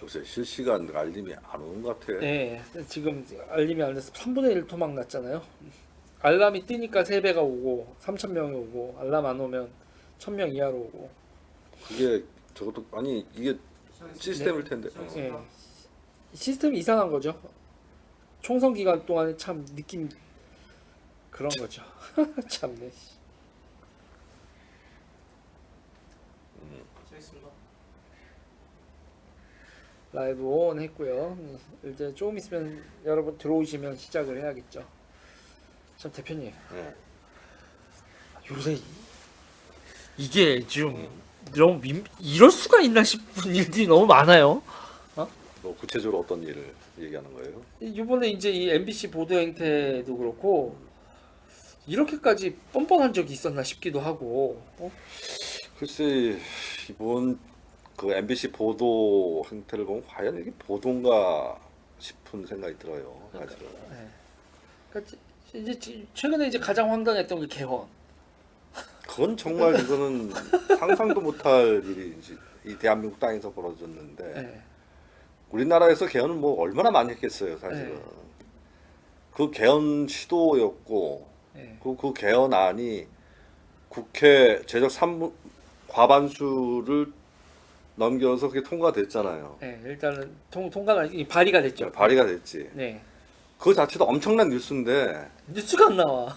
요새 실시간 알림이 안 오는 것 같아. 네, 지금 알림이 안 돼서 3분의 1 토막 났잖아요. 알람이 뜨니까 3배가 오고 3,000명이 오고 알람 안 오면 1,000명 이하로 오고. 그게 저것도 아니 이게 시스템일 텐데. 예. 시스템이 이상한 거죠. 총선 기간 동안에 참 느낌 그런 거죠. 참네. 라이브 온 했고요. 이제 조금 있으면 여러분 들어오시면 시작을 해야겠죠. 참 대표님, 네. 요새 이게 좀 너무 이럴 수가 있나 싶은 일들이 너무 많아요. 뭐 구체적으로 어떤 일을 얘기하는 거예요? 이번에 이제 이 MBC 보도 행태도 그렇고 이렇게까지 뻔뻔한 적이 있었나 싶기도 하고. 글쎄 이번 그 MBC 보도 행태를 보면 과연 이게 보도인가 싶은 생각이 들어요. 사실은. 네. 그러니까 이제 최근에 이제 가장 황당했던 게 개헌. 그건 정말 이거는 상상도 못할 일이 이제 이 대한민국 땅에서 벌어졌는데 네. 우리나라에서 개헌을 뭐 얼마나 많이 했겠어요, 사실은. 네. 그 개헌 시도였고 네. 그 개헌안이 국회 제적 3분 과반수를 넘겨서 그게 통과됐잖아요. 네, 일단은 통과가 발의가 됐죠. 발의가 됐지. 네. 그 자체도 엄청난 뉴스인데 뉴스가 안 나와.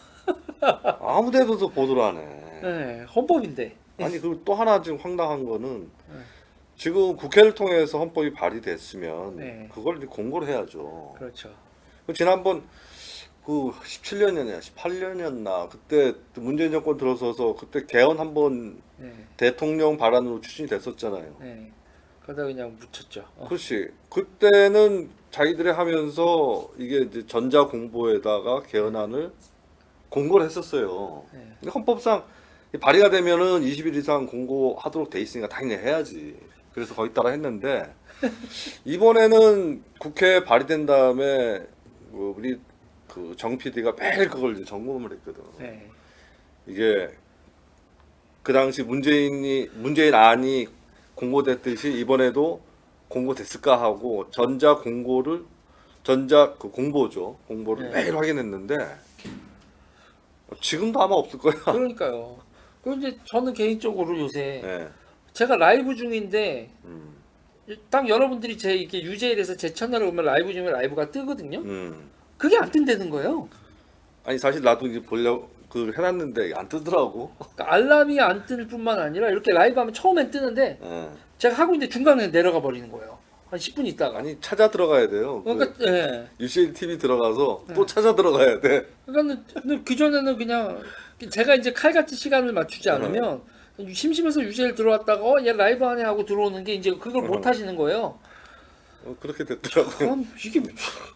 아무 데도 보도를 안 해. 네, 헌법인데. 아니 그리고 또 하나 지금 황당한 거는 네. 지금 국회를 통해서 헌법이 발의됐으면 네. 그걸 이제 공고를 해야죠. 그렇죠. 그 지난번 그 17년이었냐 18년이었나 그때 문재인 정권 들어서서 그때 개헌 한번 네. 대통령 발안으로 추진이 됐었잖아요. 네. 그러다 그냥 묻혔죠. 그렇지. 그때는 자기들이 하면서 이게 이제 전자공보에다가 개헌안을 공고를 했었어요. 네. 근데 헌법상 발의가 되면은 20일 이상 공고하도록 돼 있으니까 당연히 해야지. 그래서 거기 따라 했는데 이번에는 국회에 발의된 다음에 우리 그 정 PD가 매일 그걸 이제 점검을 했거든. 네. 이게 그 당시 문재인 안이 공고됐듯이 이번에도 공고됐을까 하고 전자 그 공보죠. 공보를 네. 매일 확인했는데 지금도 아마 없을 거야. 그러니까요. 그리고 이제 저는 개인적으로 요새 네. 제가 라이브 중인데 음, 딱 여러분들이 제 이게 유제일에서 제 채널에 오면 라이브 중에 라이브가 뜨거든요. 음. 그게 안 뜬다는 거예요. 아니 사실 나도 이제 보려고 그 해놨는데 안 뜨더라고. 그러니까 알람이 안 뜰 뿐만 아니라 이렇게 라이브 하면 처음엔 뜨는데 예. 제가 하고 있는데 중간에 내려가 버리는 거예요. 한 10분 있다가. 아니 찾아 들어가야 돼요. 그러니까 예. UCL TV 들어가서 또 찾아 들어가야 돼. 그러니까는 그 전에는 그냥 제가 이제 칼같이 시간을 맞추지 않으면 심심해서 유제일 들어왔다가 얘 라이브 하네 하고 들어오는 게 이제 그걸 못 하시는 거예요. 그렇게 됐더라고요. 그럼 이게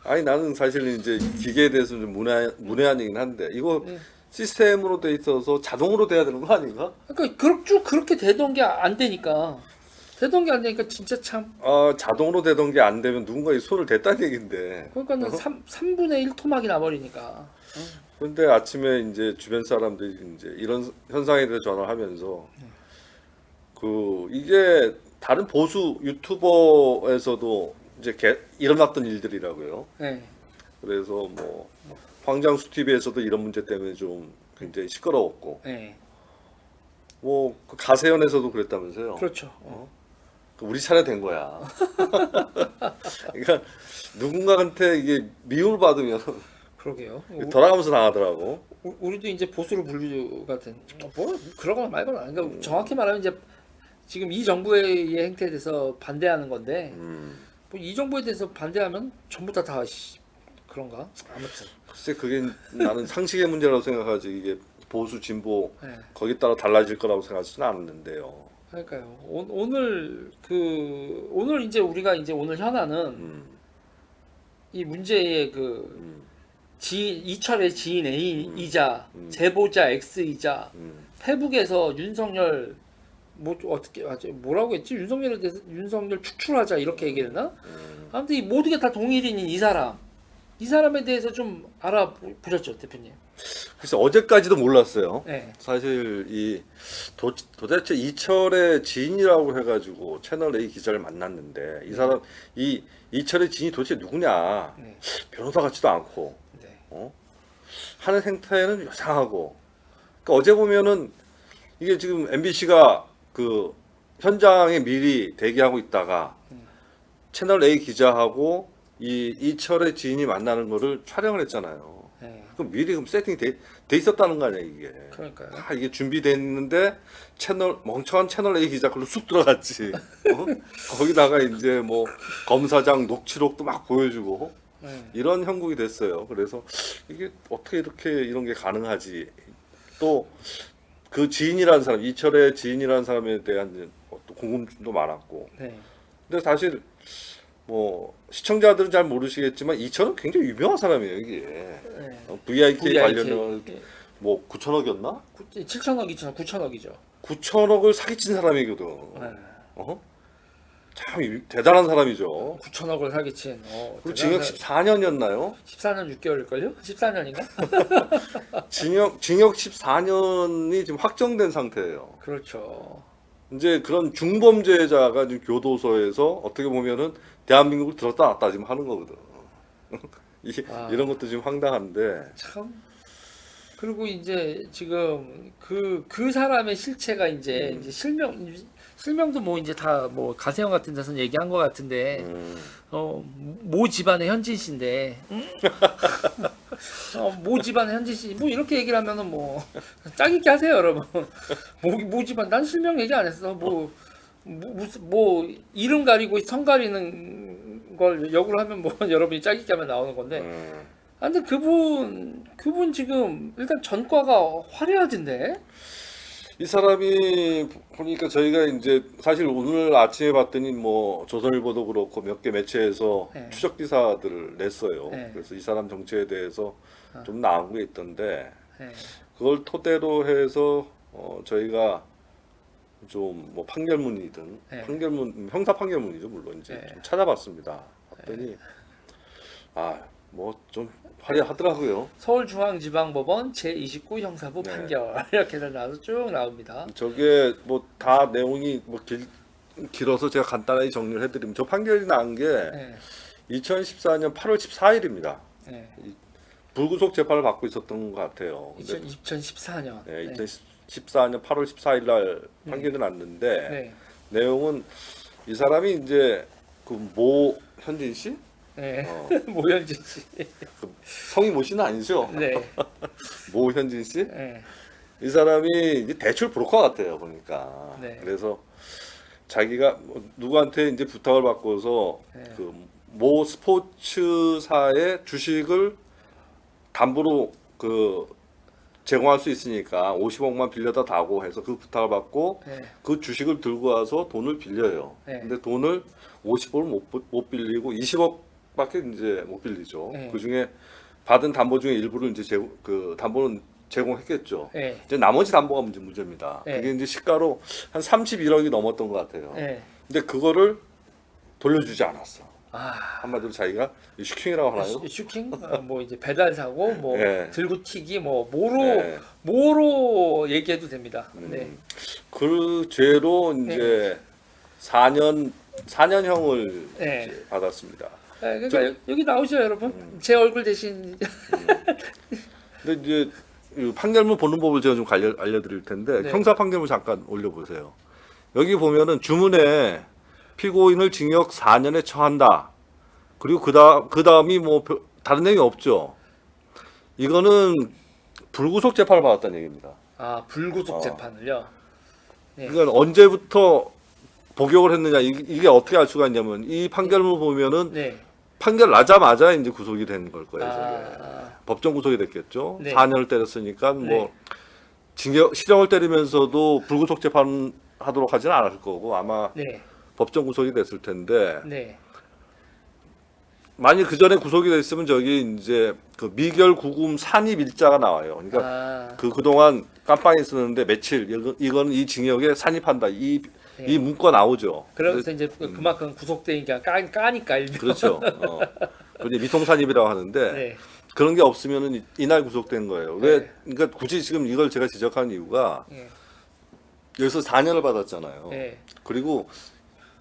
아니 나는 사실 이제 기계에 대해서 좀 문외한이긴 한데 이거 네. 시스템으로 돼 있어서 자동으로 돼야 되는 거 아닌가? 그러니까 쭉 그렇게 되던 게 안 되니까 진짜 참 자동으로 되던 게 안 되면 누군가 이 손을 댔다는 얘긴데. 그러니까는 3분의 1 토막이 나버리니까. 근데 아침에 이제 주변 사람들이 이제 이런 현상에 대해서 전화를 하면서 그 이게 다른 보수 유튜버에서도 이제 일어났던 일들이라고요. 네. 그래서 뭐 황장수 TV에서도 이런 문제 때문에 좀 굉장히 시끄러웠고 네. 뭐 그 가세연에서도 그랬다면서요. 그렇죠. 우리 차례 된 거야. 그러니까 누군가한테 이게 미움을 받으면 그러게요. 돌아가면서 당하더라고. 우리도 이제 보수로 분류가 된. 뭐 그러거나 말거나. 그러니까 정확히 말하면 이제 지금 이 정부의 행태에 대해서 반대하는 건데 뭐 이 정부에 대해서 반대하면 전부 다 그런가? 아무튼. 글쎄 그게 나는 상식의 문제라고 생각하지 이게 보수 진보 네. 거기에 따라 달라질 거라고 생각하지는 않는데요. 그러니까요. 오늘 이제 우리가 이제 오늘 현안은 음, 이 문제의 그 음, 이철의 지인 A이자 제보자 X이자 음. 페북에서 윤석열 뭐 어떻게 뭐라고 했지? 윤석열에 대해서 윤석열 축출하자 이렇게 얘기했나? 아무튼 이 모든 게 다 동일인인 이 사람 이 사람에 대해서 좀 알아보셨죠, 대표님? 그래서 어제까지도 몰랐어요. 네. 사실 도대체 이철의 지인이라고 해가지고 채널 A 기자를 만났는데 이 사람 이철의 지인이 도대체 누구냐? 네. 변호사 같지도 않고 네. 하는 행태는 이상하고. 그러니까 어제 보면은 이게 지금 MBC가 그 현장에 미리 대기하고 있다가 채널 A 기자하고 이철의 지인이 만나는 거를 촬영을 했잖아요. 네. 그럼 미리 그럼 세팅이 돼 있었다는 거 아니야 이게. 그러니까요. 다 이게 준비돼 있는데 멍청한 채널 A 기자 걸로 쑥 들어갔지. 거기다가 이제 뭐 검사장 녹취록도 막 보여주고 네. 이런 형국이 됐어요. 그래서 이게 어떻게 이렇게 이런 게 가능하지? 또 그 지인이라는 사람, 이철의 지인이라는 사람에 대한 또 궁금증도 많았고. 네. 근데 사실 뭐 시청자들은 잘 모르시겠지만 이철은 굉장히 유명한 사람이에요 이게. 네. VIK 관련해 VIK. 뭐 9천억이었나? 7천억이죠, 9천억이죠. 9천억을 사기친 사람이거든. 네. 참 대단한 사람이죠. 9천억을 사기친. 그리고 징역 14년이었나요? 14년 6개월일걸요? 14년인가? 징역 14년이 지금 확정된 상태예요. 그렇죠. 이제 그런 중범죄자가 지금 교도소에서 어떻게 보면은 대한민국을 들었다 놨다 지금 하는 거거든. 이런 것도 지금 황당한데. 참. 그리고 이제 지금 그 사람의 실체가 이제 실명도 뭐 이제 다 뭐 가세형 같은 데서 얘기한 것 같은데 모 집안의 현진 씨인데 모 집안의 현진 씨 뭐 이렇게 얘기를 하면은 뭐 짝 있게 하세요 여러분. 모 집안 난 실명 얘기 안 했어. 무슨 뭐 이름 가리고 성 가리는 걸 역으로 하면 뭐 여러분이 짝 있게 하면 나오는 건데. 근데 그분 지금 일단 전과가 화려하던데. 이 사람이 보니까 저희가 이제 사실 오늘 아침에 봤더니 뭐 조선일보도 그렇고 몇 개 매체에서 네. 추적 기사들을 냈어요. 네. 그래서 이 사람 정체에 대해서 좀 나온 게 있던데 네. 그걸 토대로 해서 저희가 좀 뭐 판결문이든 네. 형사 판결문이죠 물론 이제 네. 좀 찾아봤습니다. 봤더니 뭐 좀 화려하더라고요. 서울중앙지방법원 제29 형사부 네. 판결 이렇게 나와서 쭉 나옵니다. 저게 뭐 다 내용이 뭐 길어서 제가 간단하게 정리를 해드리면 저 판결이 난 게 네. 2014년 8월 14일입니다. 네. 불구속 재판을 받고 있었던 것 같아요. 근데 2014년. 네, 2014년 8월 14일 날 판결이 났는데 네. 내용은 이 사람이 이제 그 모 현진 씨? 네. 모현진 씨. 그 성이 모 씨는 아니죠? 네. 모 현진 씨? 네. 이 사람이 이제 대출 브로커 같아요 보니까. 네. 그래서 자기가 뭐 누구한테 이제 부탁을 받고서 네. 그 모 스포츠사의 주식을 담보로 그 제공할 수 있으니까 50억만 빌려다 다고 해서 그 부탁을 받고 네. 그 주식을 들고 와서 돈을 빌려요. 네. 근데 돈을 50억을 못 빌리고 20억밖에 이제 못 빌리죠. 네. 그 중에 받은 담보 중에 일부를 이제 그 담보는 제공했겠죠. 네. 이제 나머지 담보가 문제입니다. 네. 그게 이제 시가로 한 31억이 넘었던 것 같아요. 네. 근데 그거를 돌려주지 않았어. 아. 한마디로 자기가 슈킹이라고 하나요? 슈킹? 뭐 이제 배달 사고 뭐 네. 들고 튀기 뭐 네. 뭐로 얘기해도 됩니다. 네. 그 죄로 이제 4년형을 네. 이제 받았습니다. 네, 그러니까 여기 나오시죠 여러분. 제 얼굴 대신 근데 이제 이 판결문 보는 법을 제가 좀 알려드릴 텐데 네. 형사 판결문 잠깐 올려보세요. 여기 보면은 주문에 피고인을 징역 4년에 처한다. 그리고 그 다음이 뭐 다른 내용이 없죠. 이거는 불구속 재판을 받았다는 얘기입니다. 불구속 재판을요. 네. 그러니까 언제부터 복역을 했느냐 이게 어떻게 알 수가 있냐면 이 판결문 보면은 네. 판결 나자마자 이제 구속이 된 걸 거예요. 저게. 아, 법정 구속이 됐겠죠. 네. 4년을 때렸으니까 뭐 네. 실형을 때리면서도 불구속 재판 하도록 하지는 않을 거고 아마 네. 법정 구속이 됐을 텐데 네. 만약 그 전에 구속이 됐으면 저기 이제 그 미결 구금 산입 일자가 나와요. 그러니까 그동안 깜빵에 있었는데 며칠 이거는 이 징역에 산입한다. 이 문구가 나오죠. 그러면서 이제 그만큼 구속되니까 까니까 일명. 그렇죠. 이제 미통산입이라고 하는데 네. 그런 게 없으면은 이날 구속된 거예요. 왜? 네. 그러니까 굳이 지금 이걸 제가 지적한 이유가 예. 여기서 4년을 받았잖아요. 예. 그리고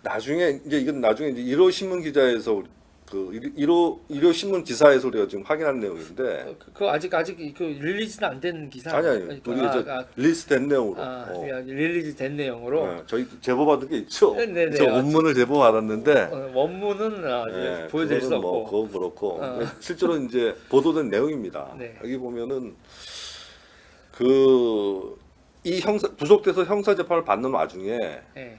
나중에 이제 이건 나중에 이제 1호 신문 기자에서 그 1호 신문 기사에서 우리가 지금 확인한 내용인데 그거 아직 그 릴리즈는 안 된 기사. 아니 아니에요? 우리 저 릴스 된 내용으로 릴리즈 된 내용으로. 네, 저희 제보 받은 게 있죠. 네네. 저 원문을 제보 받았는데 원문은 네, 보여드릴 수 그거는 없고. 그건 그렇고 실제로 이제 보도된 내용입니다. 네. 여기 보면은 이 구속돼서 형사 재판을 받는 와중에 예.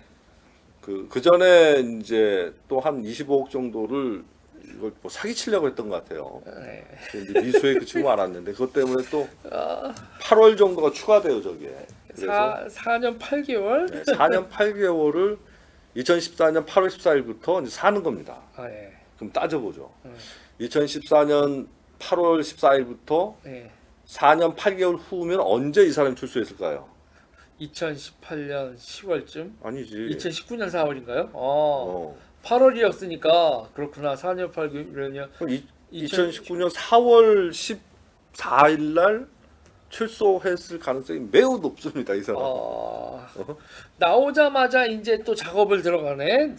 그 전에 이제 또 한 25억 정도를 이걸 뭐 사기치려고 했던 것 같아요. 예. 이제 미수에 그치고 말았는데 그것 때문에 또 8월 정도가 추가돼요 저게. 그래서 4년 8개월. 4년 8개월을 2014년 8월 14일부터 이제 사는 겁니다. 아, 예. 그럼 따져보죠. 2014년 8월 14일부터 예. 4년 8개월 후면 언제 이 사람이 출소했을까요? 2018년 10월쯤? 아니지. 2019년 4월인가요? 8월이었으니까 그렇구나. 4년 8개월이면 2019년 4월 14일 날 출소했을 가능성이 매우 높습니다. 이 사람. 나오자마자 이제 또 작업을 들어가네.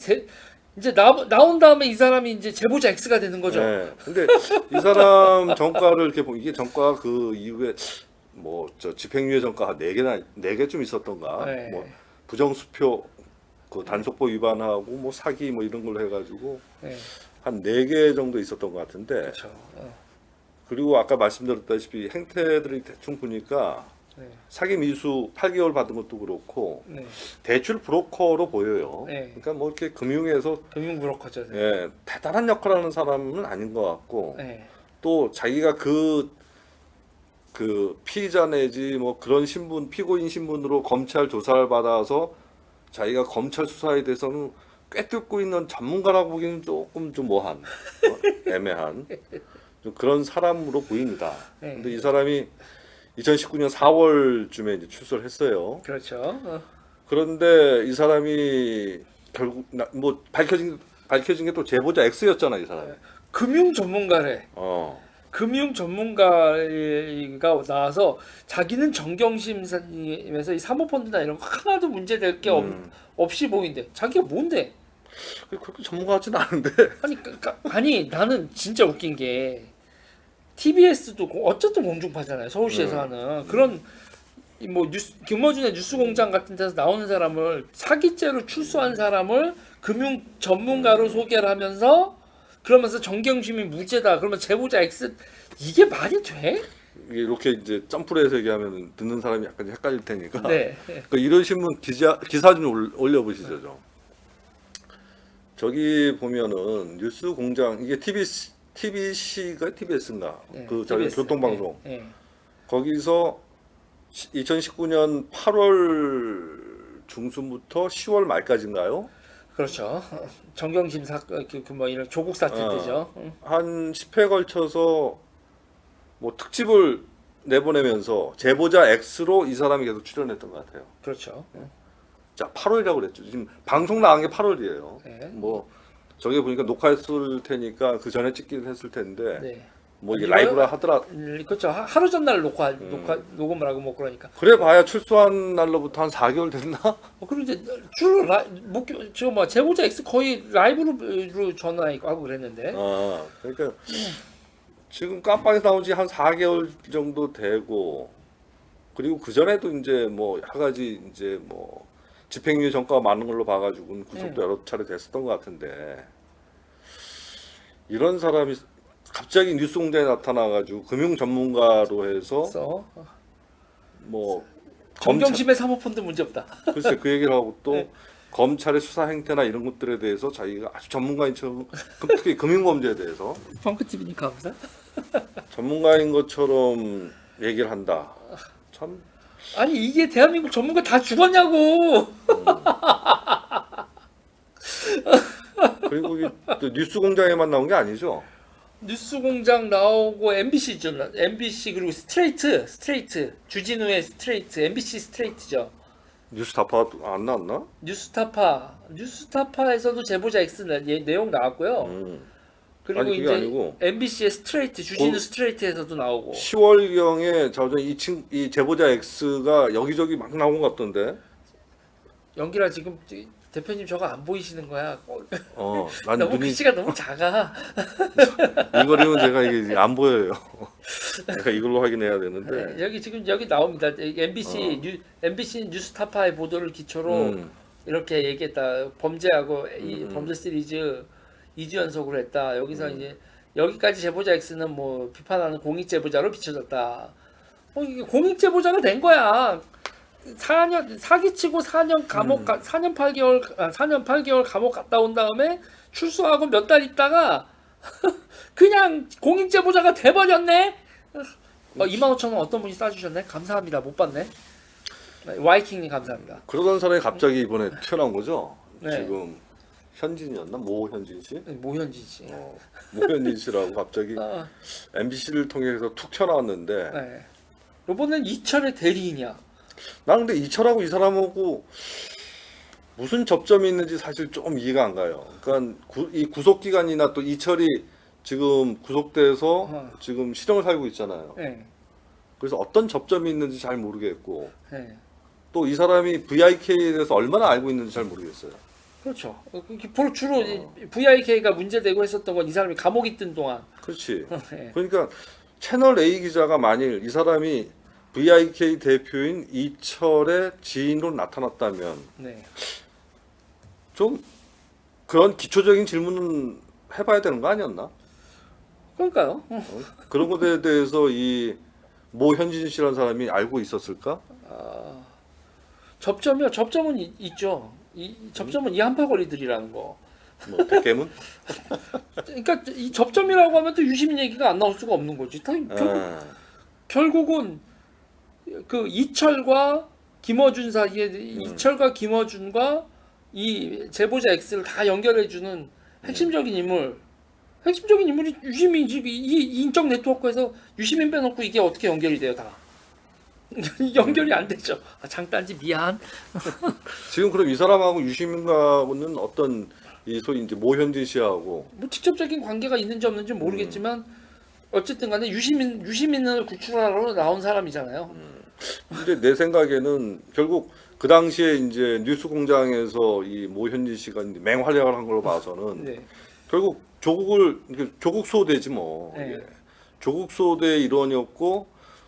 이제 나온 다음에 이 사람이 이제 제보자 X가 되는 거죠. 네. 근데 이 사람 전과를 이렇게 보면 이게 전과 그 이후에 뭐 저 집행유예 전과가 4개쯤 있었던가. 네. 뭐 부정수표 그 단속법 위반하고 뭐 사기 뭐 이런 걸로 해가지고 네. 한 4개 정도 있었던 것 같은데. 그렇죠. 그리고 아까 말씀드렸다시피 행태들이 대충 보니까 네. 사기 미수 8개월 받은 것도 그렇고 네. 대출 브로커로 보여요. 네. 그러니까 뭐 이렇게 금융에서 금융 브로커죠. 네. 예, 대단한 역할을 하는 사람은 아닌 것 같고 네. 또 자기가 그 피의자 내지 뭐 그런 신분 피고인 신분으로 검찰 조사를 받아서 자기가 검찰 수사에 대해서는 꿰뚫고 있는 전문가라고 보기는 조금 좀 뭐한 애매한 좀 그런 사람으로 보입니다. 네. 근데 이 사람이 2019년 4월쯤에 이제 출소를 했어요. 그렇죠. 그런데 이 사람이 결국 뭐 밝혀진 게 또 제보자 X였잖아, 이 사람이. 금융 전문가래. 금융 전문가가 나와서 자기는 정경심에서 이 사모펀드나 이런 거 하나도 문제될 게 없이 보인대. 자기가 뭔데? 그렇게 전문가 같지는 않은데. 아니 나는 진짜 웃긴 게 TBS도 어쨌든 공중파잖아요. 서울시에서 하는 그런 뭐 김어준의 뉴스공장 같은 데서 나오는 사람을 사기죄로 출소한 사람을 금융 전문가로 소개를 하면서 그러면서 정경심이 무죄다. 그러면 제보자 X 이게 말이 돼? 이렇게 이제 점프를 해서 얘기하면 듣는 사람이 약간 헷갈릴 테니까. 네. 그 이런 신문 기사 좀 올려보시죠. 저기 보면은 뉴스공장 이게 TBC가 TBS인가 네, 그 저기 TBS. 교통방송 네. 거기서 2019년 8월 중순부터 10월 말까지인가요? 그렇죠. 정경심 사건 뭐 이런 조국 사태 때죠. 한 10회 걸쳐서 뭐 특집을 내보내면서 제보자 X로 이 사람이 계속 출연했던 것 같아요. 그렇죠. 자, 8월이라고 그랬죠. 지금 방송 나간 게 8월이에요. 네. 뭐 저기 보니까 녹화했을 테니까 그 전에 찍긴 했을 텐데 네. 뭐 이게 라이브라 하더라. 그렇죠. 하루 전날 녹음을 하고 뭐 그러니까. 그래 봐야 출소한 날로부터 한 4개월 됐나? 그리고 이제 주로 뭐 제보자 X 거의 라이브로 전화하고 그랬는데. 그러니까 지금 깜빵에서 나온 지 한 4개월 정도 되고 그리고 그 전에도 이제 뭐 여러 가지 이제 뭐 집행유예 전과가 많은 걸로 봐가지고 구속도 여러 차례 됐었던 것 같은데 이런 사람이 갑자기 뉴스공장에 나타나가지고 금융 전문가로 해서 뭐 정경심의 사모펀드 문제 없다. 글쎄 그 얘기를 하고 또 검찰의 수사 행태나 이런 것들에 대해서 자기가 아주 전문가인처럼 특히 금융범죄에 대해서 펑크TV니까 감사. 전문가인 것처럼 얘기를 한다. 참. 아니 이게 대한민국 전문가 다 죽었냐고. 그리고 또 뉴스공장에만 나온 게 아니죠. 뉴스공장 나오고 MBC죠. MBC 그리고 스트레이트 주진우의 스트레이트 MBC 스트레이트죠. 뉴스타파 안 나왔나? 뉴스타파에서도 제보자 X 내용 나왔고요. 그리고 아니, 그게 이제 아니고 MBC의 스트레이트 주진우 거- 스트레이트에서도 나오고 10월경에 이 제보자 X가 여기저기 막 나온 것 같던데. 연기라 지금 대표님 저거 안 보이시는 거야. 난 너무 눈이 글씨가 너무 작아. 이거리면 제가 이게 안 보여요. 제가 이걸로 확인해야 되는데. 네, 여기 지금 여기 나옵니다. MBC 뉴스타파의 보도를 기초로 음, 이렇게 얘기했다. 범죄하고 이 범죄 시리즈 2주 연속으로 했다. 여기서 이제 여기까지 제보자 X는 뭐 비판하는 공익 제보자로 비춰졌다. 이게 공익 제보자가 된 거야. 4년 사기치고 4년 감옥 4년 8개월 감옥 갔다 온 다음에 출소하고 몇 달 있다가 그냥 공익 제보자가 돼 버렸네. 25,000원 어떤 분이 싸주셨네. 감사합니다. 못 봤네. 와이킹님 감사합니다. 그러던 사람이 갑자기 이번에 튀어나온 거죠. 네. 지금 현진이었나? 모현진 씨? 모현진 씨. 모현진 씨라고 갑자기 아, MBC를 통해서 툭 튀어나왔는데 네. 요번엔 이철의 대리인이야. 나는 근데 이철하고 이 사람하고 무슨 접점이 있는지 사실 좀 이해가 안 가요. 그러니까 이 구속 기간이나 또 이철이 지금 구속돼서 지금 실형을 살고 있잖아요. 네. 그래서 어떤 접점이 있는지 잘 모르겠고 네. 또 이 사람이 VIK에 대해서 얼마나 알고 있는지 잘 모르겠어요. 그렇죠. 주로 VIK가 문제되고 했었던 건 이 사람이 감옥에 있던 동안. 그렇지. 네. 그러니까 채널 A 기자가 만일 이 사람이 VIK 대표인 이철의 지인으로 나타났다면 네. 좀 그런 기초적인 질문은 해봐야 되는 거 아니었나? 그러니까요. 그런 것에 대해서 이 모현진 씨라는 사람이 알고 있었을까? 접점은 있죠. 이 접점은 이 한파거리들이라는 거. 뭐 백개문? 그러니까 이 접점이라고 하면 또 유시민 얘기가 안 나올 수가 없는 거지. 결국은 그 이철과 김어준 사이에 이철과 김어준과 이 제보자 X를 다 연결해주는 핵심적인 인물이 유시민이지. 이 인적 네트워크에서 유시민 빼놓고 이게 어떻게 연결이 돼요, 다. 연결이 안 되죠. 장단지 미안. 지금 그럼 이 사람하고 유시민하고는 어떤 이 소위 이제 모현진 씨하고 뭐 직접적인 관계가 있는지 없는지 모르겠지만 어쨌든 간에 유시민을 구출하러 나온 사람이잖아요. 근데 내 생각에는 결국 그 당시에 이제 뉴스공장에서 이 모현진 씨가 이제 맹활약을 한 걸로 봐서는 네. 결국 조국 수호대지 뭐. 네. 예. 조국 수호대의 일원이었고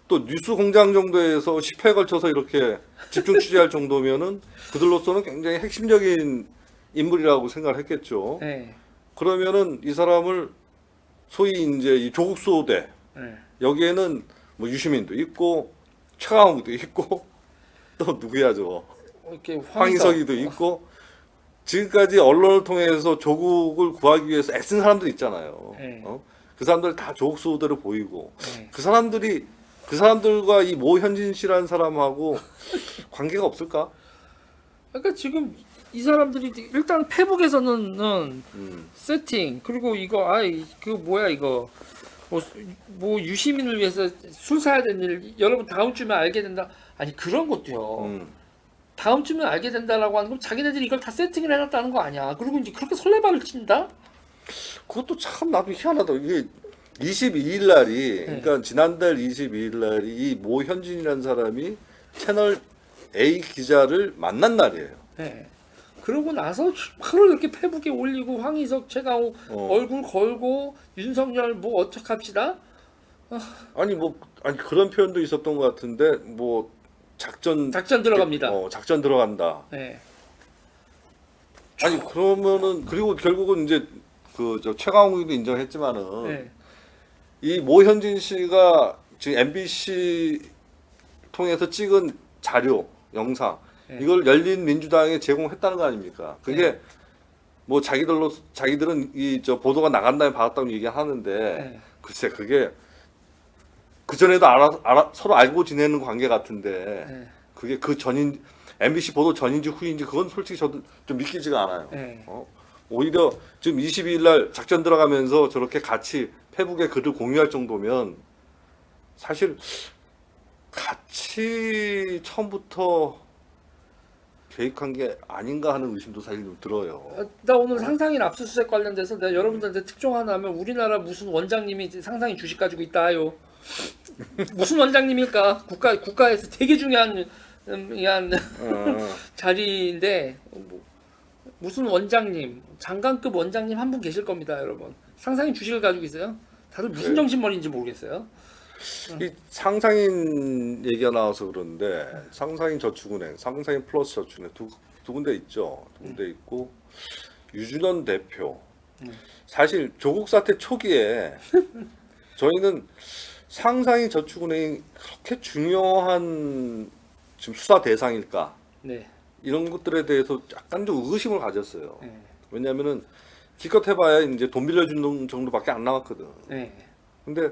또 뉴스공장 정도에서 10회에 걸쳐서 이렇게 집중 취재할 정도면은 그들로서는 굉장히 핵심적인 인물이라고 생각을 했겠죠. 네. 그러면은 이 사람을 소위 이제 이 조국 수호대 네. 여기에는 뭐 유시민도 있고 최강욱도 있고 또 누구야 저 이렇게 황희석이도 있고 지금까지 언론을 통해서 조국을 구하기 위해서 애쓴 사람들 있잖아요. 네. 그 사람들 다 조국 수호대로 보이고 네. 그 사람들과 이 모현진 씨라는 사람하고 관계가 없을까? 그러니까 지금 이 사람들이 일단 페북에서는 세팅 그리고 이거 그 뭐야 이거 뭐 유시민을 위해서 술 사야 되는 일 여러분 다음 주면 알게 된다. 아니 그런 것도요. 다음 주면 알게 된다라고 하는 건 자기네들이 이걸 다 세팅을 해놨다는 거 아니야. 그리고 이제 그렇게 설레발을 친다? 그것도 참 나도 희한하다. 이게 22일 날이 그러니까 지난달 22일 날이 이 모현진이라는 사람이 채널 A 기자를 만난 날이에요. 네. 그러고 나서 바로 이렇게 페북에 올리고 황희석, 최강욱 얼굴 걸고 윤석열 뭐 어떡합시다? 아니 그런 표현도 있었던 것 같은데 뭐 작전 들어갑니다. 작전 들어간다. 네. 아니 그러면은 그리고 결국은 이제 그 저 최강욱이도 인정했지만은 네. 이 모현진 씨가 지금 MBC 통해서 찍은 자료, 영상 네. 이걸 열린민주당에 제공했다는 거 아닙니까? 그게 네. 뭐 자기들은 이 저 보도가 나간 다음에 받았다고 얘기하는데 네. 글쎄 그게 그 전에도 서로 알고 지내는 관계 같은데 네. 그게 그 전인 MBC 보도 전인지 후인지 그건 솔직히 저도 좀 믿기지가 않아요. 네. 오히려 지금 22일 날 작전 들어가면서 저렇게 같이 페북에 글을 공유할 정도면 사실 같이 처음부터 계획한 게 아닌가 하는 의심도 사실 좀 들어요. 나 오늘 상상인 압수수색 관련돼서 내가 여러분들한테 특종 하나 하면 우리나라 무슨 원장님이 상상인 주식 가지고 있다요. 무슨 원장님일까? 국가에서 되게 중요한 자리인데 무슨 원장님, 장관급 원장님 한 분 계실 겁니다, 여러분. 상상인 주식을 가지고 있어요. 다들 무슨 네. 정신머리인지 모르겠어요. 이 상상인 얘기가 나와서 그런데 상상인 저축은행, 상상인 플러스 저축은행 두 군데 있죠. 두 군데 있고 유준원 대표. 사실 조국 사태 초기에 저희는 상상인 저축은행이 그렇게 중요한 지금 수사 대상일까? 네. 이런 것들에 대해서 약간 좀 의구심을 가졌어요. 네. 왜냐하면은 기껏 해봐야 이제 돈 빌려주는 정도밖에 안 남았거든. 네. 근데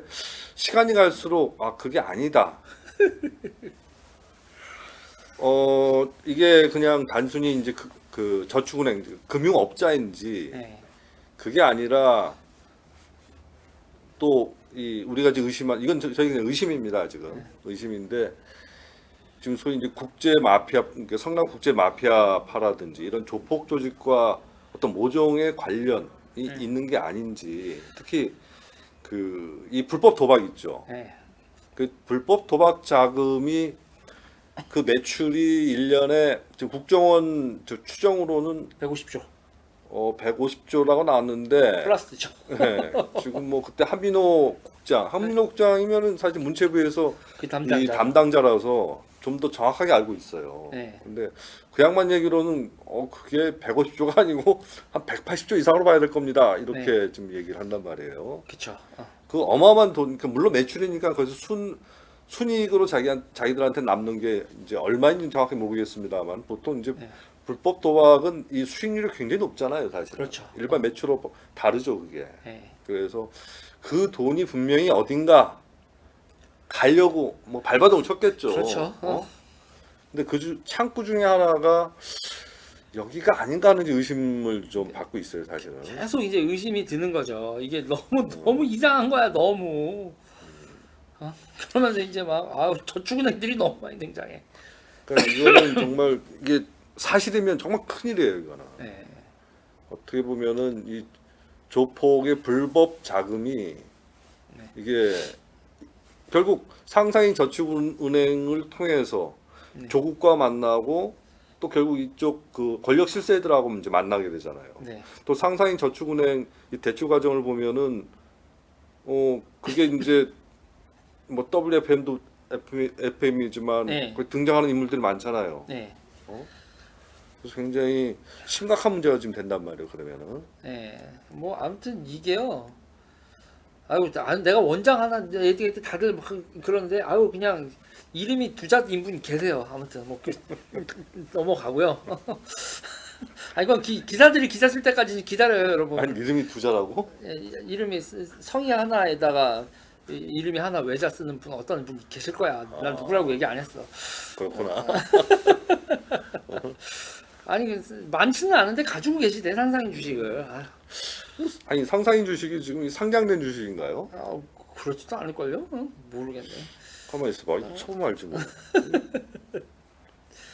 시간이 갈수록 아 그게 아니다. 이게 그냥 단순히 이제 그 저축은행 금융업자인지 네. 그게 아니라 또 이 우리가 지금 의심한 이건 저희 그냥 의심입니다 지금 의심인데 지금 소위 이제 국제 마피아 그러니까 성남 국제 마피아파라든지 이런 조폭 조직과 어떤 모종의 관련이 있는 게 아닌지 특히 그 이 불법 도박 있죠. 네. 그 불법 도박 자금이 그 매출이 1년에 지금 국정원 저 추정으로는 150조 150조라고 나왔는데 플러스죠. 네, 지금 뭐 그때 한민호 국장이면은 사실 문체부에서 그 이 담당자. 담당자라서 좀 더 정확하게 알고 있어요. 네. 근데 그 양반 얘기로는 그게 150조가 아니고 한 180조 이상으로 봐야 될 겁니다. 이렇게 좀 얘기를 한단 말이에요. 그쵸. 그 어마어마한 돈, 그러니까 물론 매출이니까 거기서 순이익으로 자기들한테 남는 게 이제 얼마인지 정확히 모르겠습니다만 보통 이제 네. 불법 도박은 이 수익률이 굉장히 높잖아요, 사실. 그렇죠. 일반 매출로 다르죠, 그게. 네. 그래서 그 돈이 분명히 어딘가 가려고 뭐 발버둥을 쳤겠죠. 그렇죠. 근데 창구 중에 하나가 여기가 아닌가 하는 의심을 좀 받고 있어요, 사실은. 계속 이제 의심이 드는 거죠. 이게 너무 이상한 거야, 너무. 그러면서 이제 막 저축은행들이 너무 많이 등장해. 그러니까 이거는 정말 이게 사실이면 정말 큰일이에요, 이거는. 네. 어떻게 보면은 이 조폭의 불법 자금이 이게 결국 상상인 저축은행을 통해서 조국과 만나고 또 결국 이쪽 그 권력 실세들하고 이제 만나게 되잖아요. 네. 또 상상인 저축은행 이 대출 과정을 보면은 그게 이제 뭐 WFM도 FM이지만 네. 등장하는 인물들이 많잖아요. 네. 그래서 굉장히 심각한 문제가 지금 된단 말이에요. 그러면은 네. 뭐 아무튼 이게요. 아유, 내가 원장 하나 얘기할 때 다들 막 그러는데 아유 그냥 이름이 두자 인분이 계세요. 아무튼 뭐 넘어가고요. 아 이건 기사들이 기사 쓸 때까지 기다려요, 여러분. 아니 이름이 두자라고? 이름이 성이 하나에다가 이름이 하나 외자 쓰는 분 어떤 분이 계실 거야. 난 누구라고 얘기 안 했어. 그렇구나. 아니 많지는 않은데 가지고 계시대 상상인 주식을. 아니 상상인 주식이 지금 상장된 주식인가요? 그렇지도 않을걸요? 모르겠네. 가만히 있어봐. 이거 처음 알지 뭐.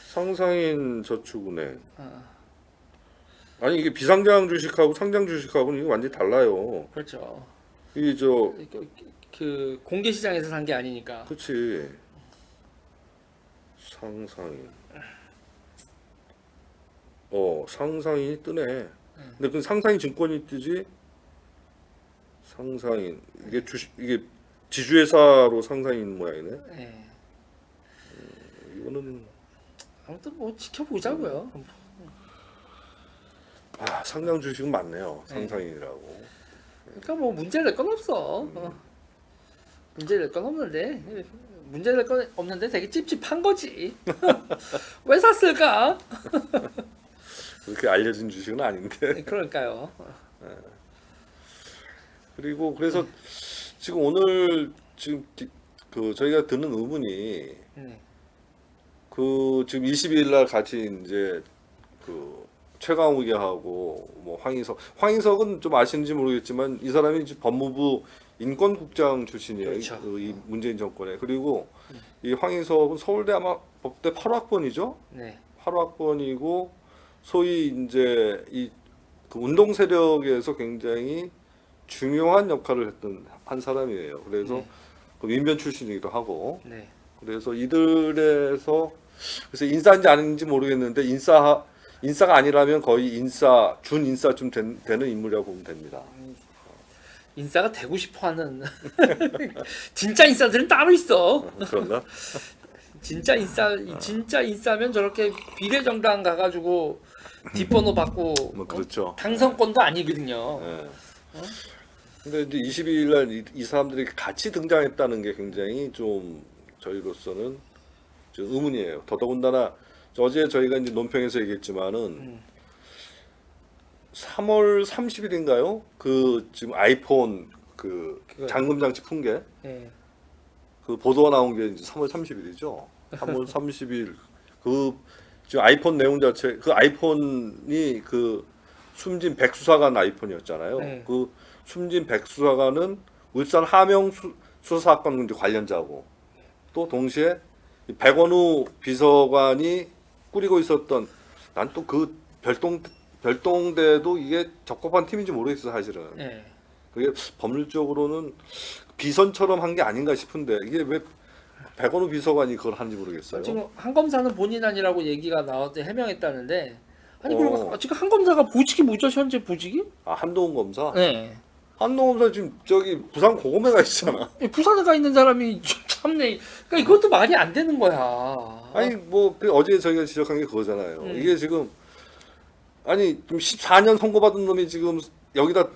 상상인 저축은행. 아니 이게 비상장 주식하고 상장 주식하고는 이게 완전히 달라요. 그렇죠. 이게 그 공개 시장에서 산 게 아니니까. 그치. 상상인. 상상인이 뜨네. 근데 그 상상인 증권이 뜨지. 상상인 이게 이게 지주회사로 상상인 모양이네. 네. 이거는 아무튼 뭐 지켜보자고요. 상장 주식은 맞네요. 상상인이라고. 그러니까 뭐 문제될 건 없어. 문제될 건 없는데 문제될 건 없는데 되게 찝찝한 거지. 왜 샀을까? 그렇게 알려진 주식은 아닌데. 그러니까요. 그리고 그래서 지금 오늘 지금 그 저희가 드는 의문이 그 지금 22일 날 같이 이제 그 최강욱 의하고 뭐 황희석은 좀 아시는지 모르겠지만 이 사람이 이제 법무부 인권국장 출신이에요. 그렇죠. 이 문재인 정권에. 그리고 이 황희석은 서울대 아마 법대 8학번이죠. 네. 8학번이고 소위 이제 그 운동 세력에서 굉장히 중요한 역할을 했던 한 사람이에요. 그래서 네. 그 민변 출신이기도 하고 네. 그래서 이들에서 그래서 인싸인지 아닌지 모르겠는데 인싸가 아니라면 거의 준 인싸쯤 되는 인물이라고 보면 됩니다. 인싸가 되고 싶어하는 진짜 인싸들은 따로 있어. 그런가? 진짜 인싸면 저렇게 비례정당 가가지고 뒷번호 받고 뭐 그렇죠. 당선권도 아니거든요. 예. 근데 이제 22일 날 이 사람들이 같이 등장했다는 게 굉장히 좀 저희로서는 좀 의문이에요. 더더군다나 어제 저희가 이제 논평에서 얘기했지만은 3월 30일인가요? 그 지금 아이폰 그 그거요. 잠금 장치 푼 게 예. 그 보도가 나온 게 이제 3월 30일이죠. 3월 30일 그 지금 아이폰 내용 자체 그 아이폰이 그 숨진 백수사관 아이폰이었잖아요. 네. 그 숨진 백수사관은 울산 하명 수사 사건 관련자고 또 동시에 이 백원우 비서관이 꾸리고 있었던 난 또 그 별동대도 이게 적법한 팀인지 모르겠어 사실은. 예. 그게 법률적으로는 비선처럼 한 게 아닌가 싶은데 이게 왜 백원우 비서관이 그걸 하는지 모르겠어요. 지금 한 검사는 본인 아니라고 얘기가 나왔대 해명했다는데 아니 그리고 어. 지금 한 검사가 보직이 뭐죠 현재 보직이? 아 한동훈 검사? 네. 한동훈 검사 지금 저기 부산 고검에가 있잖아. 부산에 가 있는 사람이 참네. 그러니까 이것도 말이 안 되는 거야. 아니 뭐 그 어제 저희가 지적한 게 그거잖아요. 음. 이게 지금 아니 좀 14년 선고받은 놈이 지금 여기다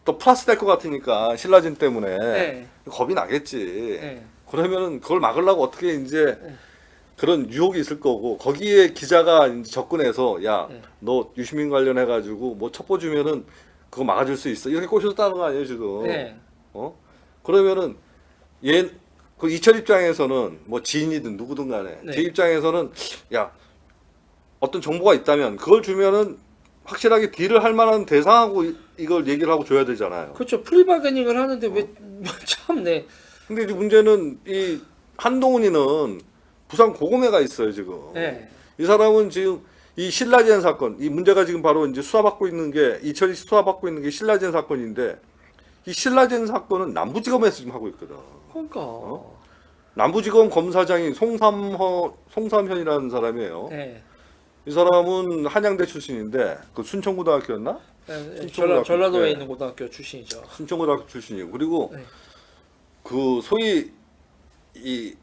더 플러스 될 것 같으니까 신라진 때문에 네. 겁이 나겠지. 네. 그러면은 그걸 막으려고 어떻게 이제 네. 그런 유혹이 있을 거고 거기에 기자가 이제 접근해서 야 네. 너 유시민 관련해 가지고 뭐 첩보 주면은 그거 막아줄 수 있어 이렇게 꼬셨다는 거 아니에요 지금? 네. 그러면은 그 이철 입장에서는 뭐 지인이든 누구든 간에 네. 제 입장에서는 야 어떤 정보가 있다면 그걸 주면은 확실하게 딜을 할 만한 대상하고 이걸 얘기를 하고 줘야 되잖아요. 그렇죠. 프리바게닝을 하는데 왜 참네. 근데 이제 문제는 이 한동훈이는 부산 고검에가 있어요 지금. 네. 이 사람은 지금 이 신라젠 사건, 이 문제가 지금 바로 이제 수사받고 있는 게 이철이 수사받고 있는 게 신라젠 사건인데 이 신라젠 사건은 남부지검에서 지금 하고 있거든. 그러니까. 남부지검 검사장이 송삼현이라는 사람이에요. 네. 이 사람은 한양대 출신인데 그 순천고등학교였나? 네. 순천고등학교. 전라도에 네. 있는 고등학교 출신이죠. 순천고등학교 출신이고 그리고 네. 그 소위 이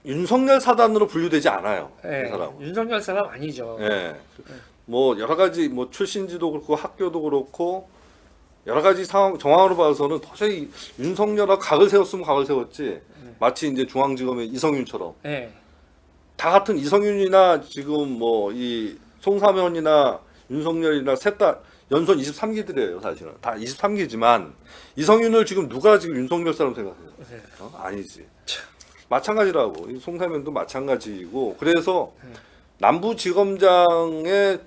윤석열 사단으로 분류되지 않아요. 네. 이 사람. 윤석열 사람 아니죠. 예. 뭐 여러 가지 뭐 출신지도 그렇고 학교도 그렇고 여러 가지 정황으로 봐서는 도저히 윤석열하고 각을 세웠으면 각을 세웠지. 마치 이제 중앙지검의 이성윤처럼 네. 다 같은 이성윤이나 지금 뭐 이 송사면이나 윤석열이나 셋 다 연손 23기들이에요 사실은 다 23기지만 이성윤을 지금 누가 지금 윤석열 사람 생각해요? 네. 아니지. 마찬가지라고 이 송사면도 마찬가지이고 그래서 남부지검장에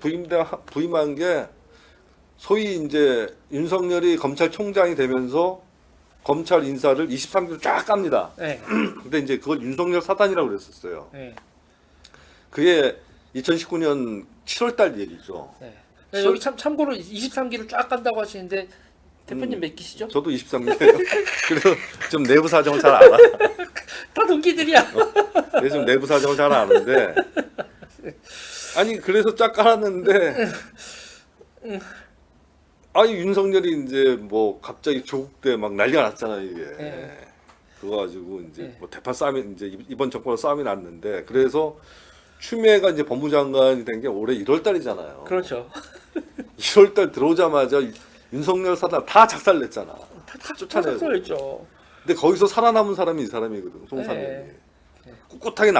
부임한 게 소위 이제 윤석열이 검찰총장이 되면서 검찰 인사를 23기로 쫙 깝니다. 네. 근데 이제 그걸 윤석열 사단이라고 그랬었어요. 네. 그게 2019년 7월달 얘기죠. 네. 여기 참고로 23기를 쫙 간다고 하시는데 대표님 몇 기시죠? 저도 23기예요. 그래서 좀 내부 사정을 잘 알아. 다 동기들이야. 그래서 좀 내부 사정을 잘 아는데 아니 그래서 쫙 깔았는데 아니 윤석열이 이제 뭐 갑자기 조국 때 막 난리가 났잖아요 이게. 네. 그거 가지고 이제 네. 뭐 대판 싸움이 이제 이번 정권으로 싸움이 났는데 그래서 추미애가 이제 법무장관이 된 게 올해 1월달이잖아요. 그렇죠. 1월달 들어오자마자 윤석열 사단 다 작살냈잖아. 다 쫓아내고. 쫓아냈죠. 근데 거기서 살아남은 사람이 이 사람이거든. 송삼현이. 네. 꿋꿋하게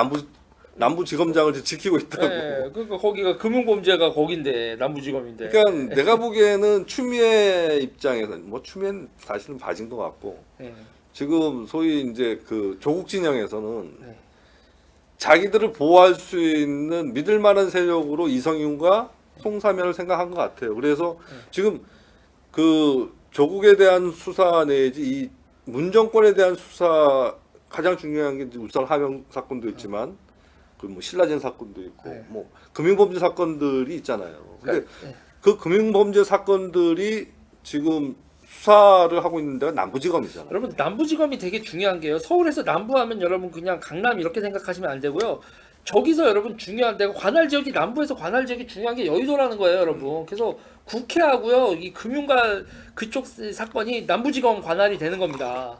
남부지검장을 지키고 있다고. 네. 그러니까 거기가 금융범죄가 거긴데 남부지검인데. 그러니까 내가 보기에는 추미애 입장에서 뭐 추미애는 사실은 봐진 것 같고 네. 지금 소위 이제 그 조국 진영에서는 네. 자기들을 보호할 수 있는 믿을 만한 세력으로 이성윤과 송사면을 생각한 것 같아요. 그래서 지금 그 조국에 대한 수사 내지 이 문정권에 대한 수사 가장 중요한 게 이제 울산 하명 사건도 있지만 그 뭐 신라젠 사건도 있고 네. 뭐 금융범죄 사건들이 있잖아요. 근데 네. 그 금융범죄 사건들이 지금 수사를 하고 있는 데가 남부지검이잖아요. 여러분 남부지검이 되게 중요한 게요. 서울에서 남부하면 여러분 그냥 강남 이렇게 생각하시면 안 되고요. 저기서 여러분 중요한 데가 관할 지역이 남부에서 관할 지역이 중요한 게 여의도라는 거예요, 여러분. 그래서 국회하고요 이 금융과 그쪽 사건이 남부지검 관할이 되는 겁니다.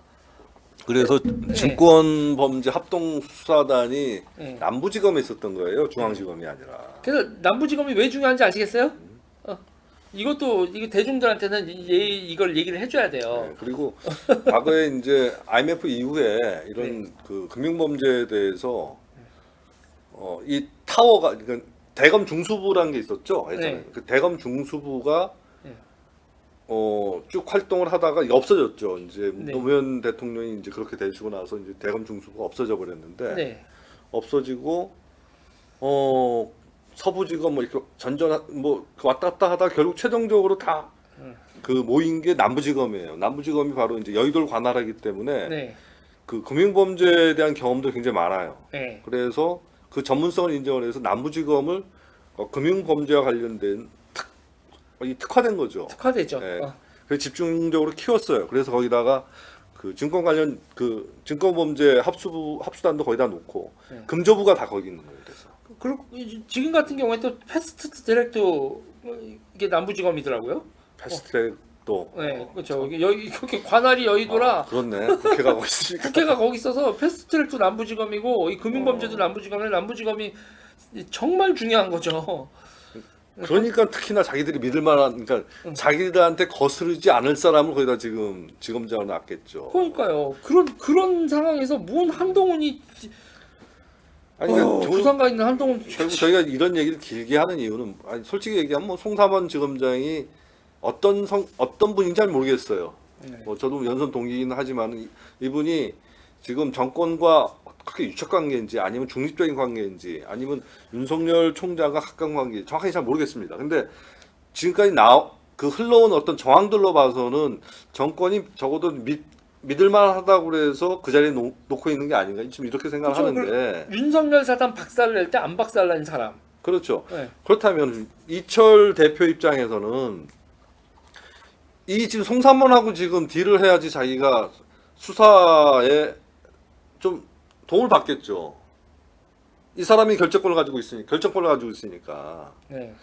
그래서 증권범죄 합동수사단이 네. 남부지검에 있었던 거예요. 중앙지검이 아니라. 그래서 남부지검이 왜 중요한지 아시겠어요? 이것도 이게 대중들한테는 이걸 얘기를 해줘야 돼요. 네, 그리고 과거에 이제 IMF 이후에 이런 그 금융범죄에 대해서 이 타워가 그러니까 대검 중수부라는 게 있었죠. 예전에. 네. 그 대검 중수부가 네. 쭉 활동을 하다가 이게 없어졌죠. 이제 네. 노무현 대통령이 이제 그렇게 되시고 나서 이제 대검 중수부가 없어져 버렸는데 네. 없어지고 서부지검 뭐 이렇게 전전 뭐 왔다 갔다 하다 결국 최종적으로 다 그 모인 게 남부지검이에요. 남부지검이 바로 이제 여의도를 관할하기 때문에 네. 그 금융범죄에 대한 경험도 굉장히 많아요. 네. 그래서 그 전문성을 인정을 해서 남부지검을 금융범죄와 관련된 특화된 거죠. 특화되죠. 네. 그래서 집중적으로 키웠어요. 그래서 거기다가 그 증권 관련 그 증권범죄 합수단도 거기다 놓고 네. 금조부가 다 거기 있는 거예요. 그래서 그리고 지금 같은 경우에 또 패스트 트랙도 이게 남부지검이더라고요. 패스트트랙도 네, 그렇죠. 여기 그렇게 관할이 여의도라 그렇네. 국회가 거기 있으니까. 국회가 거기 있어서 패스트트랙도 남부지검이고 이 금융범죄도 남부지검에 남부지검이 정말 중요한 거죠. 그러니까 특히나 자기들이 믿을 만한 그러니까 자기들한테 거스르지 않을 사람을 거기다 지금 지검장을 놨겠죠. 그러니까요. 그런 상황에서 뭔 한동훈이 아니 그러니까 부산가 있는 한동훈 결국 저희가 이런 얘기를 길게 하는 이유는 아니 솔직히 얘기하면 뭐 송삼원 지검장이 어떤 분인지 잘 모르겠어요. 네. 뭐 저도 연선 동기이긴 하지만 이분이 지금 정권과 그렇게 유착 관계인지 아니면 중립적인 관계인지 아니면 윤석열 총장과 가까운 관계인지 정확하게 잘 모르겠습니다. 근데 지금까지 그 흘러온 어떤 정황들로 봐서는 정권이 적어도 믿을 만하다고 그래서 그 자리에 놓고 있는 게 아닌가 지금 이렇게 생각을 그렇죠. 하는데 윤석열 사단 박살을 낼 때 안 박살난 사람. 그렇죠. 네. 그렇다면 이철 대표 입장에서는 이 지금 송삼원하고 지금 딜을 해야지 자기가 수사에 좀 도움을 받겠죠. 이 사람이 결정권을 가지고 있으니까. 네.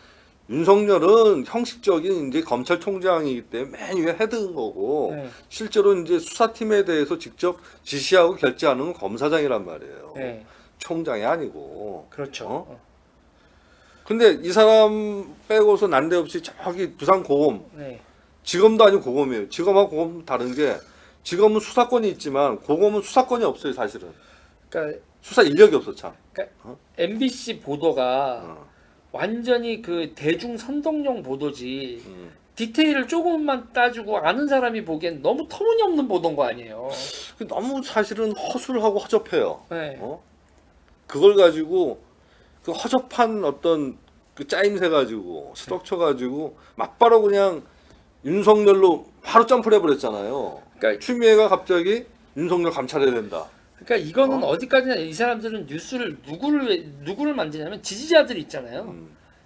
윤석열은 형식적인 이제 검찰총장이기 때문에 맨 위에 헤드인 거고 네. 실제로 이제 수사팀에 대해서 직접 지시하고 결제하는 건 검사장이란 말이에요. 네. 총장이 아니고. 그렇죠. 근데 이 사람 빼고서 난데없이 저기 부산 고검 네. 지검도 아니고 고검이에요. 지검하고 고검 다른 게 지검은 수사권이 있지만 고검은 수사권이 없어요, 사실은. 그러니까 수사 인력이 없어, 참. MBC 보도가 어. 완전히 그 대중 선동용 보도지 음. 디테일을 조금만 따지고 아는 사람이 보기엔 너무 터무니없는 보도인 거 아니에요. 너무 사실은 허술하고 허접해요. 네. 그걸 가지고 그 허접한 어떤 그 짜임새 가지고 스톡쳐 가지고 막바로 그냥 윤석열로 바로 점프를 해버렸잖아요. 그러니까 추미애가 갑자기 윤석열 감찰해야 된다. 그러니까 이거는 어디까지나 이 사람들은 뉴스를 누구를 만지냐면 지지자들 있잖아요.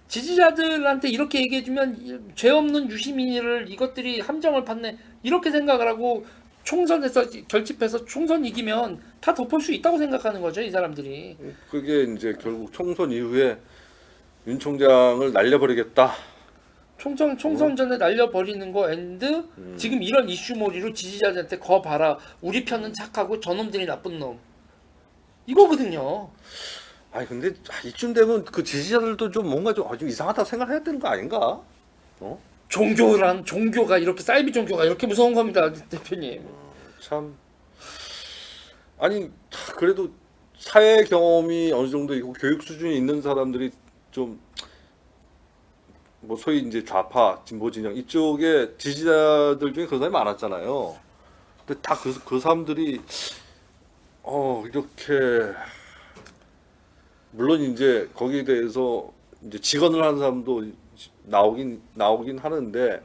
지지자들한테 이렇게 얘기해주면 죄 없는 유시민을 이것들이 함정을 팠네 이렇게 생각을 하고 총선에서 결집해서 총선 이기면 다 덮을 수 있다고 생각하는 거죠 이 사람들이. 그게 이제 결국 총선 이후에 윤 총장을 날려버리겠다. 총선 전에 날려버리는 거 앤드 지금 이런 이슈몰이로 지지자들한테 거 봐라 우리 편은 착하고 저놈들이 나쁜 놈 이거거든요. 아니 근데 이쯤 되면 그 지지자들도 좀 뭔가 좀 이상하다 생각해야 되는 거 아닌가? 종교가 이렇게 사이비 종교가 이렇게 무서운 겁니다 대표님. 참 아니 그래도 사회 경험이 어느 정도 있고 교육 수준이 있는 사람들이 좀 뭐 소위 이제 좌파 진보 진영 이쪽에 지지자들 중에 그런 사람이 많았잖아요. 근데 다 그 사람들이 이렇게 물론 이제 거기에 대해서 이제 직언을 하는 사람도 나오긴 하는데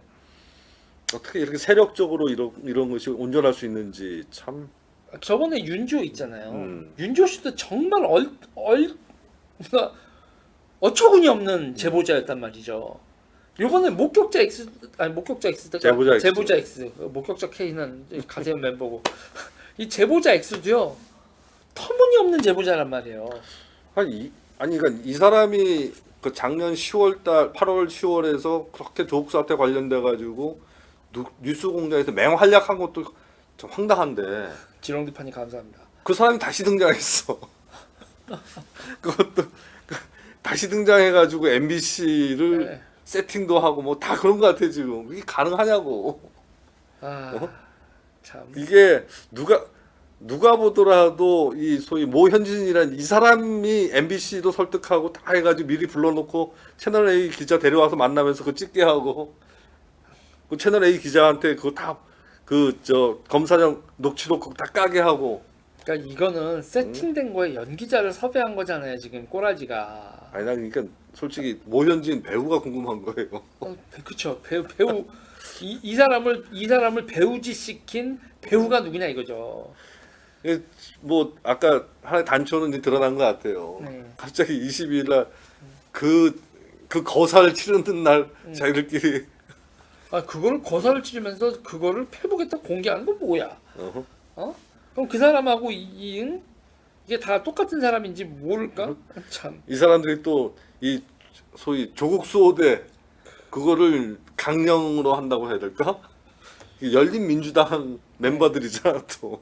어떻게 이렇게 세력적으로 이런 것이 온전할 수 있는지 참. 저번에 윤조 있잖아요. 윤조 씨도 정말 그러니까 어처구니 없는 제보자였단 말이죠. 요번에 목격자 X 아니 목격자 X 제보자 X 목격자 K는 가세현 멤버고 이 제보자 X도요 터무니없는 제보자란 말이에요. 아니 그러니까 이 사람이 그 작년 10월달 8월 10월에서 그렇게 조국 사태 관련돼 가지고 뉴스 공장에서 맹활약한 것도 좀 황당한데 지렁이판이 감사합니다. 그 사람이 다시 등장했어. 그것도 다시 등장해가지고 MBC를 네. 세팅도 하고 뭐 다 그런 것 같아 지금. 이게 가능하냐고. 참. 이게 누가 보더라도 이 소위 모현진이란 이 사람이 MBC도 설득하고 다 해가지고 미리 불러놓고 채널 A 기자 데려와서 만나면서 그거 찍게 하고 그 채널 A 기자한테 그거 다 그 검사장 녹취록 다 까게 하고. 그러니까 이거는 세팅된 거에 연기자를 섭외한 거잖아요. 지금 꼬라지가. 아니 난 그러니까 솔직히 모현진 배우가 궁금한 거예요. 그쵸. 배우 이 사람을 배우지 시킨 배우가 누구냐 이거죠. 뭐 아까 하나의 단초는 이제 드러난 것 같아요. 네. 갑자기 22일 날그 거사를 치르는 날 자기들끼리 그거를 거사를 치르면서 그거를 페북에다 공개하는 건 뭐야? 어허. 그럼 그 사람하고 이게 다 똑같은 사람인지 모를까? 참. 이 사람들이 또 이 소위 조국 수호대 그거를 강령으로 한다고 해야 될까? 이 열린민주당 멤버들이잖아 또.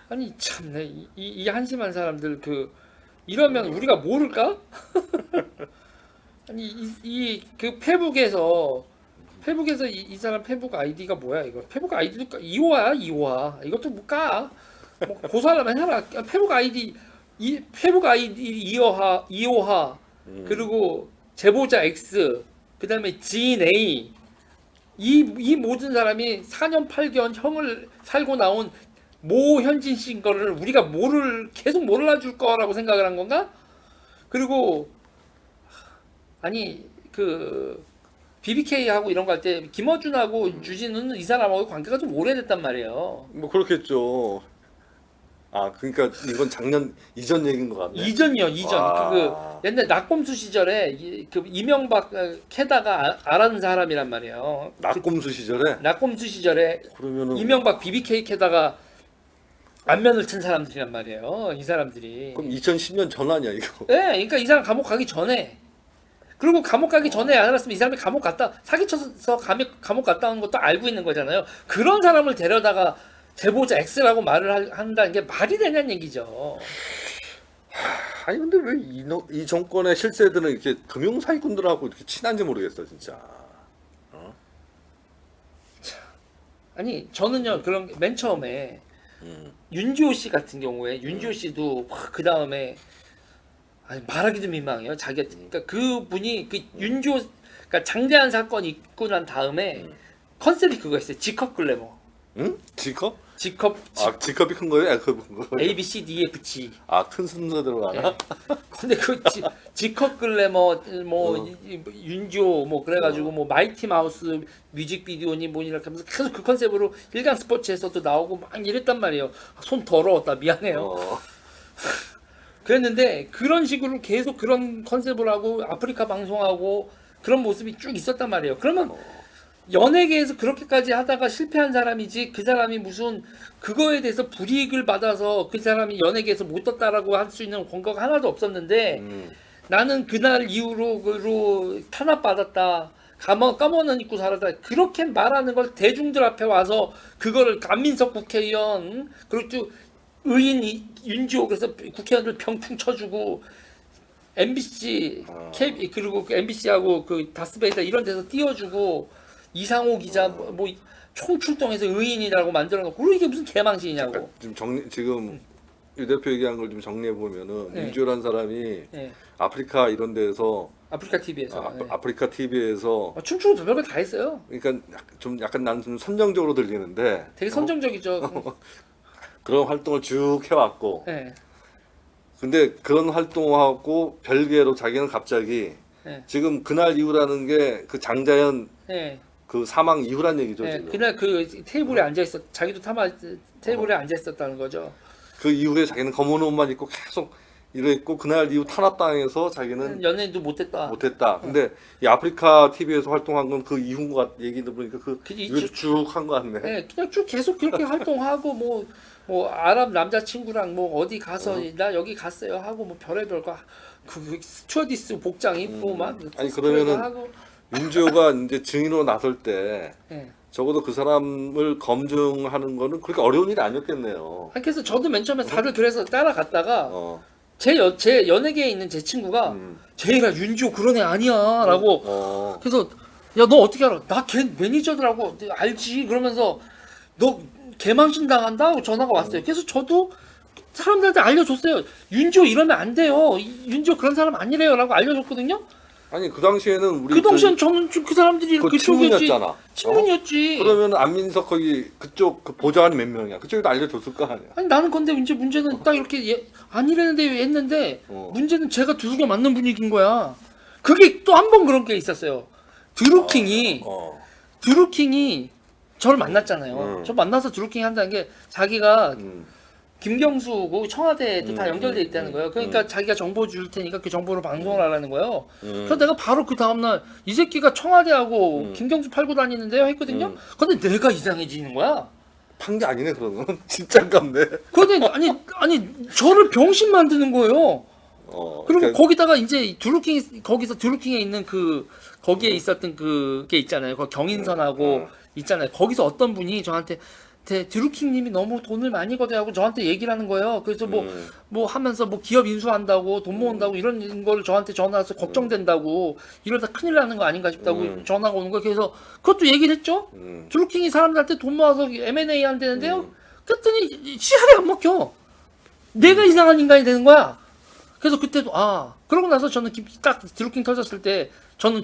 아니 참네 이 한심한 사람들 이러면 우리가 모를까? 아니 그 페북에서 이 사람 페북 아이디가 뭐야 이거? 페북 아이디도 이호화야 이호화. 이것도 뭐 까? 뭐 고사라면 해라. 페북 아이디 이호화 그리고 제보자 X 그다음에 지인 A 이 모든 사람이 4년 8개월 형을 살고 나온 모현진 씨인 거를 우리가 계속 몰라줄 거라고 생각을 한 건가? 그리고 아니 BBK하고 이런 거 할 때 김어준하고 유진은 이 사람하고 관계가 좀 오래됐단 말이에요. 뭐 그렇겠죠. 아 그러니까 이건 작년 이전 얘기인 것 같네. 이전 옛날 낙검수 시절에 이명박 캐다가 알아는 사람이란 말이에요. 낙검수 시절에. 낙검수 시절에 그러면은 이명박 BBK 캐다가 안면을 친 사람들이란 말이에요. 이 사람들이. 그럼 2010년 전 아니야 이거? 네, 그러니까 이 사람 감옥 가기 전에. 그리고 감옥 가기 전에 안 알았으면 이 사람이 감옥 갔다 사기쳐서 감옥 갔다 온 것도 알고 있는 거잖아요. 그런 사람을 데려다가 제보자 X라고 말을 한다는 게 말이 되냐는 얘기죠. 아니 근데 왜 이 정권의 실세들은 이렇게 금융 사기꾼들하고 이렇게 친한지 모르겠어 진짜. 아니 저는요 그런 맨 처음에 윤지호 씨 같은 경우에 윤지호 씨도 그 다음에 말하기도 민망해요. 그러니까 그분이 윤지호 그러니까 장대한 사건이 있고 난 다음에 컨셉이 그거였어요. G컵 글래머. 응? G컵? G컵 G컵이 큰 거예요? F컵이 큰 거예요? A B C D F G. 큰 순서 들어가나? 근데 G컵 글래머 윤지호 뭐 그래가지고 뭐 마이티 마우스 뮤직비디오니 뭐니 이렇게 하면서 계속 그 컨셉으로 일간 스포츠에서도 나오고 막 이랬단 말이에요. 손 더러웠다 미안해요. 그랬는데 그런 식으로 계속 그런 컨셉을 하고 아프리카 방송하고 그런 모습이 쭉 있었단 말이에요. 그러면 연예계에서 그렇게까지 하다가 실패한 사람이지 그 사람이 무슨 그거에 대해서 불이익을 받아서 그 사람이 연예계에서 못 떴다라고 할 수 있는 권거가 하나도 없었는데 나는 그날 이후로 탄압받았다. 까머는 입고 살았다. 그렇게 말하는 걸 대중들 앞에 와서 그거를 안민석 국회의원 그리고 또 의인 윤지호 그래서 국회의원들 병풍 쳐주고 MBC 그리고 MBC하고 그 다스베이다 이런 데서 띄워주고 이상호 기자 뭐 총출동해서 의인이라고 만들어놓고 그리고 이게 무슨 개망신이냐고. 지금 유 대표 얘기한 걸 좀 정리해 보면은 네. 윤지호라는 사람이 네. 아프리카 이런 데서 아프리카 TV에서 아프리카 TV에서 춤추고 별걸 다 했어요. 그러니까 약간 나는 좀 선정적으로 들리는데 되게 선정적이죠. 그런 활동을 쭉 해왔고 네. 근데 그런 활동하고 별개로 자기는 갑자기 네. 지금 그날 이후라는 게 그 장자연 네. 그 사망 이후란 얘기죠 네. 지금. 그날 그 테이블에 앉아 테이블에 앉아 있었다는 거죠. 그 이후에 자기는 검은 옷만 입고 계속 이랬고 그날 이후 탄압당해서 자기는 연예인도 못했다. 못했다. 근데 이 아프리카 TV에서 활동한 건 그 이후인 것 같, 얘기 들으니까 그 이제 쭉 한 것 같네. 네, 그냥 쭉 계속 그렇게 활동하고 뭐 아랍 남자친구랑 뭐 어디 가서 나 여기 갔어요 하고 뭐 별의별 그 스튜어디스 복장 입고 막 아니, 코스프레도 그러면은 하고. 윤지호가 이제 증인으로 나설 때 네. 적어도 그 사람을 검증하는 거는 그렇게 어려운 일이 아니었겠네요. 아니, 그래서 저도 맨 처음에 다들 그래서 따라갔다가 어. 제 연예계에 있는 제 친구가 제이가 윤지호 그런 애 아니야라고. 그래서 야 너 어떻게 알아? 나 걔 매니저더라고. 알지? 그러면서 너 개망신 당한다 하고 전화가 왔어요. 그래서 저도 사람들한테 알려줬어요. 윤지호 이러면 안 돼요. 윤지호 그런 사람 아니래요라고 알려줬거든요. 아니 그 당시에는 우리 그 당시엔 저는 그 사람들이 그 그쪽이었지. 친문이었잖아. 친문이었지. 그러면 안민석 거기 그쪽 그 보좌관이 몇 명이야? 그쪽에도 알려줬을 거 아니야. 아니 나는 근데 이제 문제는 딱 이렇게 아니라는데 했는데 문제는 제가 두들겨 맞는 분위기인 거야. 그게 또 한 번 그런 게 있었어요. 드루킹이 저를 만났잖아요. 저 만나서 드루킹이 한다는 게 자기가 김경수고 청와대도 다 연결돼 있다는 거예요. 그러니까 자기가 정보 줄 테니까 그 정보로 방송을 하라는 거예요. 그래서 내가 바로 그 다음날 이 새끼가 청와대하고 김경수 팔고 다니는데요 했거든요. 근데 내가 이상해지는 거야. 판 게 아니네 그러면 진짜 깜네. 근데 아니 저를 병신 만드는 거예요. 그리고 그러니까, 거기다가 이제 거기서 드루킹에 있는 거기에 있었던 그게 있잖아요. 그 경인선하고 있잖아요. 거기서 어떤 분이 저한테 드루킹님이 너무 돈을 많이 거대하고 저한테 얘기를 하는 거예요. 그래서 뭐 하면서 뭐 기업 인수한다고 돈 모은다고 이런 걸 저한테 전화해서 걱정된다고 이러다 큰일 나는 거 아닌가 싶다고 전화가 오는 거예요. 그래서 그것도 얘기를 했죠. 드루킹이 사람들한테 돈 모아서 M&A 한다는데요. 그랬더니 씨알이 안 먹혀. 내가 이상한 인간이 되는 거야. 그래서 그때도 그러고 나서 저는 딱 드루킹 터졌을 때 저는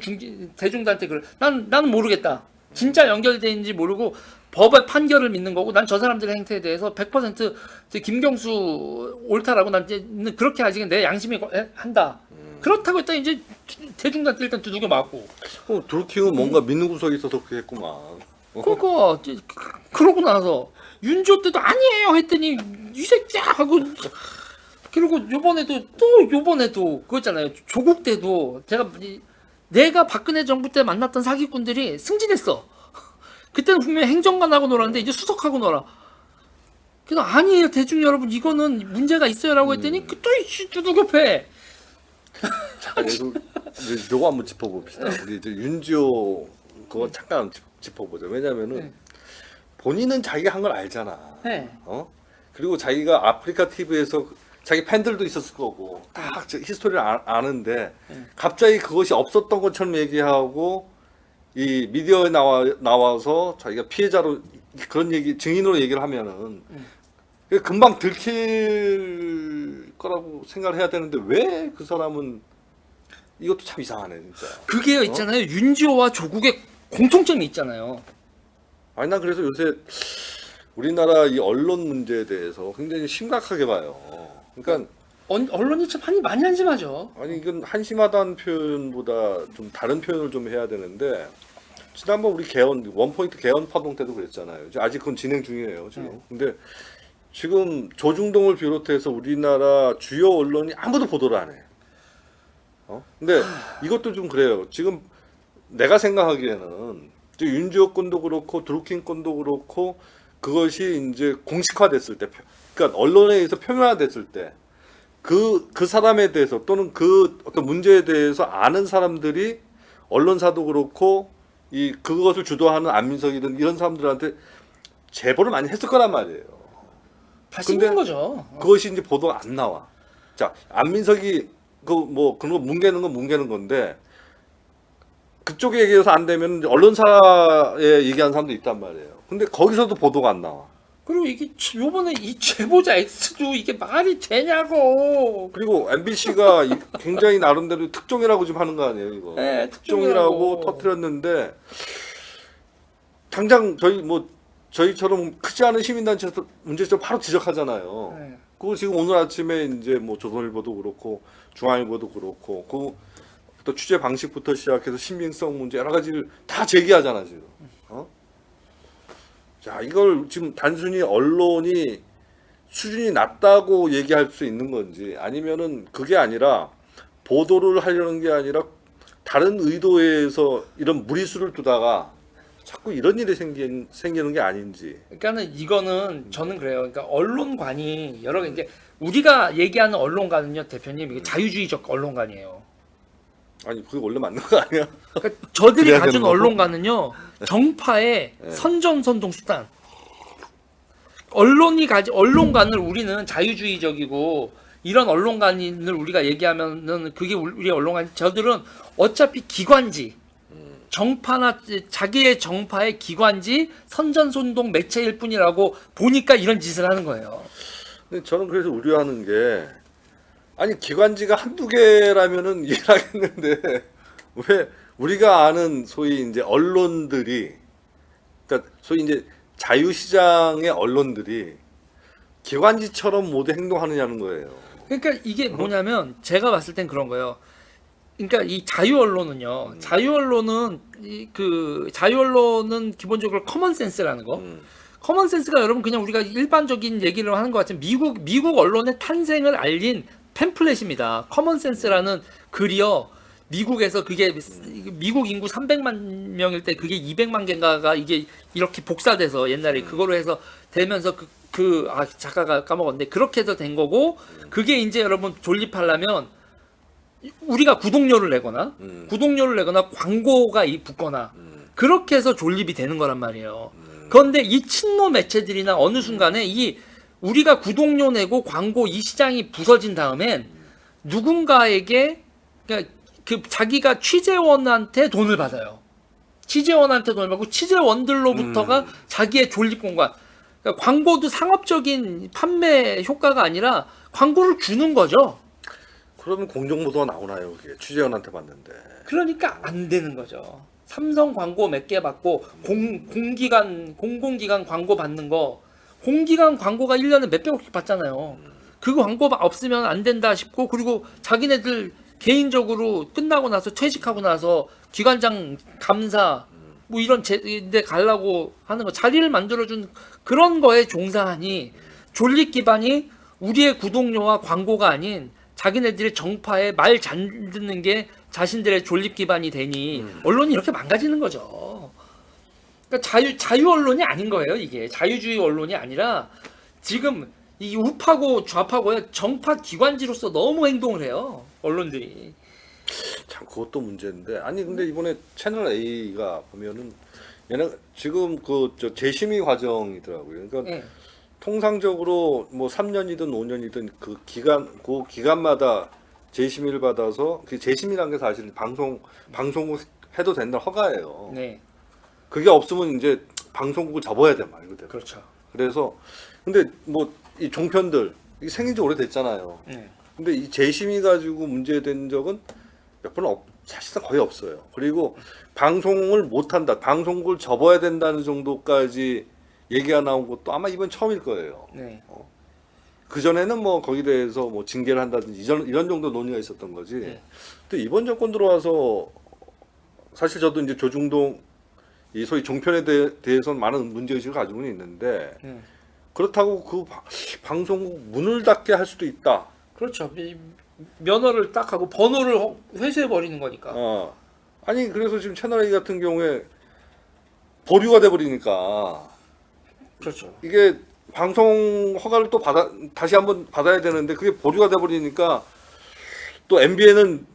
대중들한테 나는 모르겠다. 진짜 연결되는지 모르고 법의 판결을 믿는 거고 난 저 사람들의 행태에 대해서 100% 김경수 옳다라고 난 이제 그렇게 아직 내 양심이 한다. 그렇다고 했더니 이제 대중들한테 일단 두들겨 맞고. 드루킹은 뭔가 믿는 구석이 있어서 그렇게 했구만. 그러니까 그러고 나서 윤지호 때도 아니에요 했더니 이 새끼야 하고. 그리고 요번에도 그거잖아요. 조국 때도 내가 박근혜 정부 때 만났던 사기꾼들이 승진했어. 그때는 분명히 행정관하고 놀았는데 이제 수석하고 놀아. 그래서 아니에요 대중 여러분 이거는 문제가 있어요라고 했더니 또 두들겨 패. 요거 한번 짚어봅시다. 우리 이제 윤지호 그거 잠깐 짚어보자. 왜냐면은 본인은 자기가 한 걸 알잖아. 네. 그리고 자기가 아프리카 TV에서 자기 팬들도 있었을 거고 다 히스토리를 아는데 갑자기 그것이 없었던 것처럼 얘기하고 이 미디어에 나와서 자기가 피해자로 그런 증인으로 얘기를 하면은 금방 들킬 거라고 생각을 해야 되는데 왜 그 사람은 이것도 참 이상하네 진짜. 그게 있잖아요. 윤지호와 조국의 공통점이 있잖아요. 아니 난 그래서 요새 우리나라 이 언론 문제에 대해서 굉장히 심각하게 봐요. 그러니까 언론이 참 많이 한심하죠. 아니 이건 한심하다는 표현보다 좀 다른 표현을 좀 해야 되는데 지난번 우리 원포인트 개헌 파동 때도 그랬잖아요. 아직 그건 진행 중이에요 지금. 근데 지금 조중동을 비롯해서 우리나라 주요 언론이 아무도 보도를 안 해. 근데 이것도 좀 그래요. 지금 내가 생각하기에는 윤지호 건도 그렇고 드루킹 건도 그렇고 그것이 이제 공식화됐을 때, 그러니까 언론에 의해서 표면화됐을 때, 그 사람에 대해서 또는 그 어떤 문제에 대해서 아는 사람들이 언론사도 그렇고 그것을 주도하는 안민석이든 이런 사람들한테 제보를 많이 했을 거란 말이에요. 다 씹는 거죠. 그것이 이제 보도가 안 나와. 자, 안민석이 그런 거 뭉개는 건데 그쪽에 얘기해서 안 되면 언론사에 얘기하는 사람도 있단 말이에요. 근데 거기서도 보도가 안 나와. 그리고 이게 요번에 이 제보자 X도 이게 말이 되냐고. 그리고 MBC가 굉장히 나름대로 특종이라고 지금 하는 거 아니에요, 이거. 네, 특종이라고 터뜨렸는데 당장 저희처럼 크지 않은 시민단체에서 문제점 바로 지적하잖아요. 네. 그거 지금 오늘 아침에 이제 뭐 조선일보도 그렇고 중앙일보도 그렇고 또 취재 방식부터 시작해서 신빙성 문제 여러 가지를 다 제기하잖아 지금. 자 이걸 지금 단순히 언론이 수준이 낮다고 얘기할 수 있는 건지 아니면은 그게 아니라 보도를 하려는 게 아니라 다른 의도에서 이런 무리수를 두다가 자꾸 이런 일이 생기는 게 아닌지. 그러니까는 이거는 저는 그래요. 그러니까 언론관이 여러 개 이제 우리가 얘기하는 언론관은요, 대표님 이게 자유주의적 언론관이에요. 아니 그게 원래 맞는 거 아니야? 그러니까 저들이 그래야 가진 되는 거고? 언론관은요, 정파의 선전선동 수단. 언론이 가진 언론관을 우리는 자유주의적이고 이런 언론관을 우리가 얘기하면은 그게 우리 언론관. 저들은 어차피 기관지. 정파나 자기의 정파의 기관지 선전선동 매체일 뿐이라고 보니까 이런 짓을 하는 거예요. 근데 저는 그래서 우려하는 게 아니 기관지가 한두 개라면은 이해하겠는데 왜 우리가 아는 소위 이제 언론들이 그러니까 소위 이제 자유시장의 언론들이 기관지처럼 모두 행동하느냐는 거예요. 그러니까 이게 뭐냐면 제가 봤을 땐 그런 거예요. 그러니까 이 자유 언론은요. 자유 언론은 자유 언론은 기본적으로 커먼 센스라는 거. 커먼 센스가 여러분 그냥 우리가 일반적인 얘기를 하는 것 같지만 미국 언론의 탄생을 알린 팸플렛입니다. 커먼 센스라는 글이요. 미국에서 그게 미국 인구 300만 명일 때 그게 200만 개인가가 이게 이렇게 복사돼서 옛날에 그거로 해서 되면서 작가가 까먹었는데 그렇게 해서 된 거고 그게 이제 여러분 존립하려면 우리가 구독료를 내거나 광고가 붙거나 그렇게 해서 존립이 되는 거란 말이에요. 그런데 이 친노 매체들이나 어느 순간에 이 우리가 구독료 내고 광고 이 시장이 부서진 다음엔 누군가에게 그러니까 그 자기가 취재원한테 돈을 받아요. 취재원한테 돈을 받고 취재원들로부터가 자기의 존립 공간. 그러니까 광고도 상업적인 판매 효과가 아니라 광고를 주는 거죠. 그러면 공정보도가 나오나요? 그게 취재원한테 받는데. 그러니까 안 되는 거죠. 삼성 광고 몇 개 받고 공공기관 광고 받는 거 공기관 광고가 1년에 몇백억씩 받잖아요. 그 광고 없으면 안 된다 싶고 그리고 자기네들 개인적으로 끝나고 나서 퇴직하고 나서 기관장 감사 뭐 이런 데 가려고 하는 거 자리를 만들어준 그런 거에 종사하니 존립 기반이 우리의 구독료와 광고가 아닌 자기네들의 정파에 말 잘 듣는 게 자신들의 존립 기반이 되니 언론이 이렇게 망가지는 거죠. 그러니까 자유 언론이 아닌 거예요. 이게 자유주의 언론이 아니라 지금 이 우파고 좌파고요 정파 기관지로서 너무 행동을 해요. 언론들이. 참 그것도 문제인데 아니 근데 이번에 채널 A가 보면은 얘는 지금 저 재심의 과정이더라고요. 그러니까 네. 통상적으로 뭐 3년이든 5년이든 그 기간마다 재심의를 받아서 그 재심이라는 게 사실 방송국 해도 된다 허가예요. 네. 그게 없으면 이제 방송국을 접어야 돼 말 그대로. 그렇죠. 그래서 근데 뭐 이 종편들 이게 생긴 지 오래됐잖아요. 네. 근데 이 재심의 가지고 문제된 적은 몇 번 사실상 거의 없어요. 그리고 방송을 못한다, 방송국을 접어야 된다는 정도까지 얘기가 나온 것도 아마 이번 처음일 거예요. 네. 그 전에는 뭐 거기에 대해서 뭐 징계를 한다든지 이런 정도 논의가 있었던 거지. 네. 근데 이번 정권 들어와서 사실 저도 이제 조중동 이 소위 종편에 대해서는 많은 문제 의식을 가지고는 있는데 그렇다고 그 방송국 문을 닫게 할 수도 있다. 그렇죠. 면허를 딱 하고 번호를 회수해 버리는 거니까. 아니 그래서 지금 채널 A 같은 경우에 보류가 돼 버리니까 그렇죠. 이게 방송 허가를 또 다시 한번 받아야 되는데 그게 보류가 돼 버리니까 또 MBN은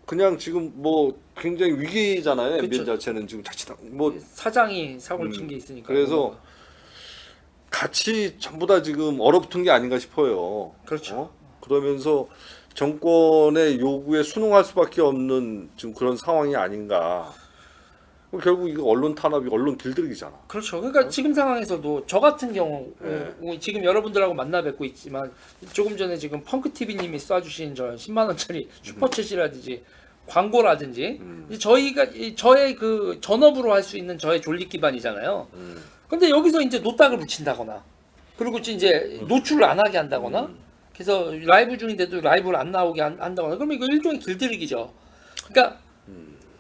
그냥 지금 뭐 굉장히 위기잖아요. MBN 그쵸. 자체는 지금 자칫 뭐 사장이 사고를 친 게 있으니까. 그래서 같이 전부 다 지금 얼어붙은 게 아닌가 싶어요. 그렇죠. 그러면서 정권의 요구에 순응할 수밖에 없는 지금 그런 상황이 아닌가. 결국 이거 언론 탄압이 언론 길들이기잖아. 그렇죠. 그러니까 지금 상황에서도 저 같은 경우 지금 여러분들하고 만나 뵙고 있지만 조금 전에 지금 펑크 TV님이 쏴주신 저 10만 원짜리 슈퍼챗이라든지 광고라든지 저희가 저의 그 전업으로 할 수 있는 저의 존립 기반이잖아요. 근데 여기서 이제 노딱을 붙인다거나 그리고 이제 노출을 안 하게 한다거나 그래서 라이브 중인데도 라이브를 안 나오게 한다거나 그러면 이거 일종의 길들이기죠. 그러니까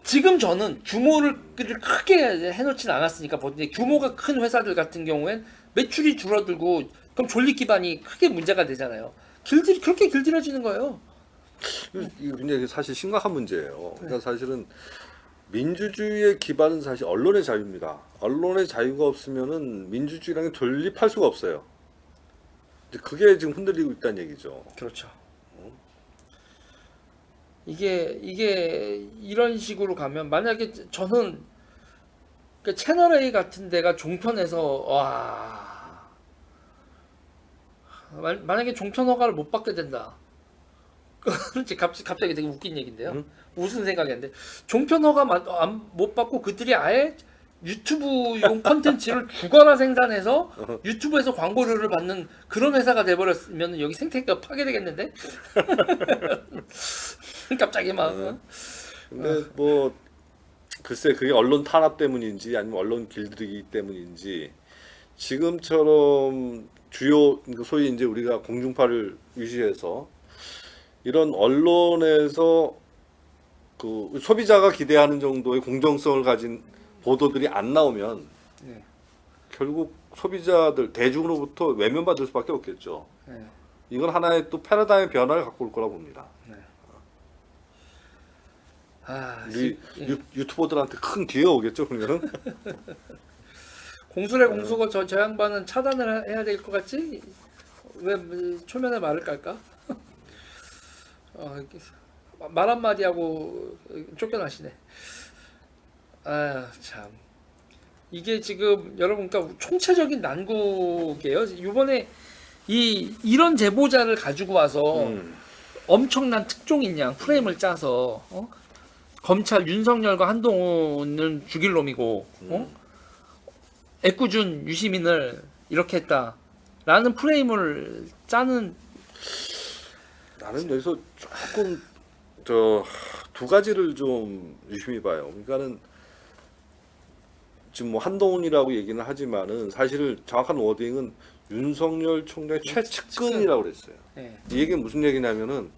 지금 저는 규모를 크게 해놓지는 않았으니까 보통 규모가 큰 회사들 같은 경우엔 매출이 줄어들고 그럼 존립 기반이 크게 문제가 되잖아요. 길들이 그렇게 길들여지는 거예요. 이거 굉장히 사실 심각한 문제예요. 그러니까 사실은 민주주의의 기반은 사실 언론의 자유입니다. 언론의 자유가 없으면은 민주주의랑은 존립할 수가 없어요. 이제 그게 지금 흔들리고 있다는 얘기죠. 그렇죠. 이게 이런 식으로 가면 만약에 저는 그 채널 A 같은 데가 종편에서 만약에 종편 허가를 못 받게 된다. 그렇지 갑자기 되게 웃긴 얘기인데요. 무슨 생각이었는데 종편 허가 못 받고 그들이 아예 유튜브용 컨텐츠를 주거나 생산해서 유튜브에서 광고료를 받는 그런 회사가 돼버렸으면 여기 생태계가 파괴되겠는데? 갑자기 막 근데 뭐 글쎄 그게 언론 탄압 때문인지 아니면 언론 길들이기 때문인지 지금처럼 주요 소위 이제 우리가 공중파를 위시해서 이런 언론에서 그 소비자가 기대하는 정도의 공정성을 가진 보도들이 안 나오면 네. 결국 소비자들 대중으로부터 외면받을 수밖에 없겠죠. 네. 이건 하나의 또 패러다임의 변화를 갖고 올 거라 봅니다. 우리 유튜버들한테 큰 기회가 오겠죠, 그러면은. 공수래 공수고 저 양반은 차단을 해야 될 것 같지? 왜 초면에 말을 깔까? 말 한마디 하고 쫓겨나시네. 아 참. 이게 지금 여러분 그러니까 총체적인 난국이에요. 이번에 이런 제보자를 가지고 와서 엄청난 특종인 양 프레임을 짜서 검찰 윤석열과 한동훈은 죽일 놈이고 애꿎은 유시민을 이렇게 했다라는 프레임을 짜는 나는 여기서 조금 두 가지를 좀 유심히 봐요. 그러니까는 지금 뭐 한동훈이라고 얘기는 하지만은 사실 정확한 워딩은 윤석열 총장 최측근이라고 그랬어요. 네. 이 얘기는 무슨 얘기냐면은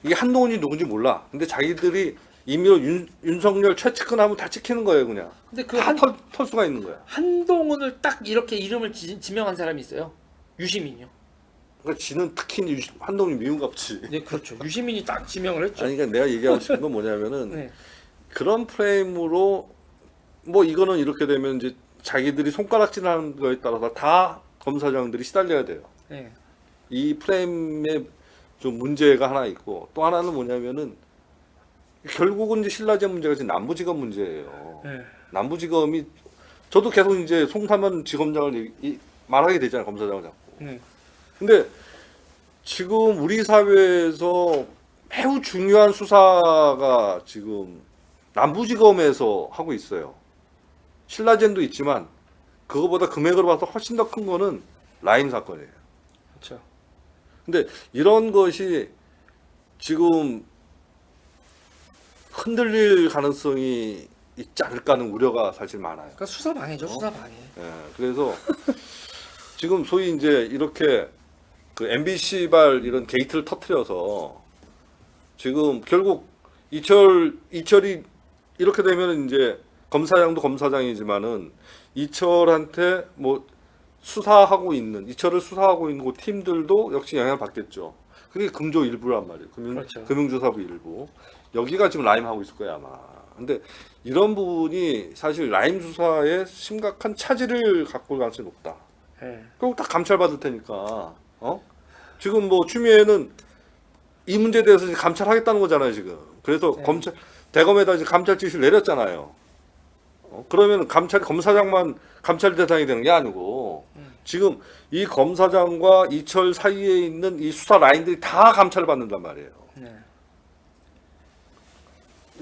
이게 한동훈이 누군지 몰라. 근데 자기들이 임의로 윤석열 최측근하면 다 찍히는 거예요, 그냥. 근데 털 수가 있는 거야. 한동훈을 딱 이렇게 이름을 지명한 사람이 있어요. 유시민이요. 그러니까 지는 특히 한동훈이 미운가 보지. 네, 그렇죠. 유시민이 딱 지명을 했죠. 아니 그러니까 내가 얘기하고 싶은 건 뭐냐면은 네. 그런 프레임으로 뭐 이거는 이렇게 되면 이제 자기들이 손가락질하는 거에 따라서 다 검사장들이 시달려야 돼요. 네. 이 프레임에 좀 문제가 하나 있고 또 하나는 뭐냐면은 결국은 이제 신라제 문제가 지금 남부지검 문제예요. 네. 남부지검이 저도 계속 이제 송탄만 지검장을 말하게 되잖아요, 검사장을 잡고. 네. 근데 지금 우리 사회에서 매우 중요한 수사가 지금 남부지검에서 하고 있어요. 신라젠도 있지만 그거보다 금액으로 봐서 훨씬 더 큰 거는 라임 사건이에요. 그렇죠. 근데 이런 것이 지금 흔들릴 가능성이 있지 않을까 하는 우려가 사실 많아요. 그러니까 수사 방해죠, 수사 방해. 예, 그래서 지금 소위 이제 이렇게 그 MBC발 이런 게이트를 터트려서 지금 결국 이철이 이렇게 되면 이제 검사장도 검사장이지만은 이철한테 뭐 이철을 수사하고 있는 그 팀들도 역시 영향을 받겠죠. 그게 금조 일부란 말이에요. 그렇죠. 금융조사부 일부. 여기가 지금 라임 하고 있을 거야 아마. 근데 이런 부분이 사실 라임 수사에 심각한 차질을 갖고 올 가능성이 높다. 네. 결국 다 감찰 받을 테니까. 지금 뭐 추미애는 이 문제에 대해서 이제 감찰하겠다는 거잖아요 지금. 그래서 네. 대검에다 이제 감찰 지시를 내렸잖아요. 그러면 검사장만 감찰 대상이 되는 게 아니고 지금 이 검사장과 이철 사이에 있는 이 수사 라인들이 다 감찰을 받는단 말이에요. 네.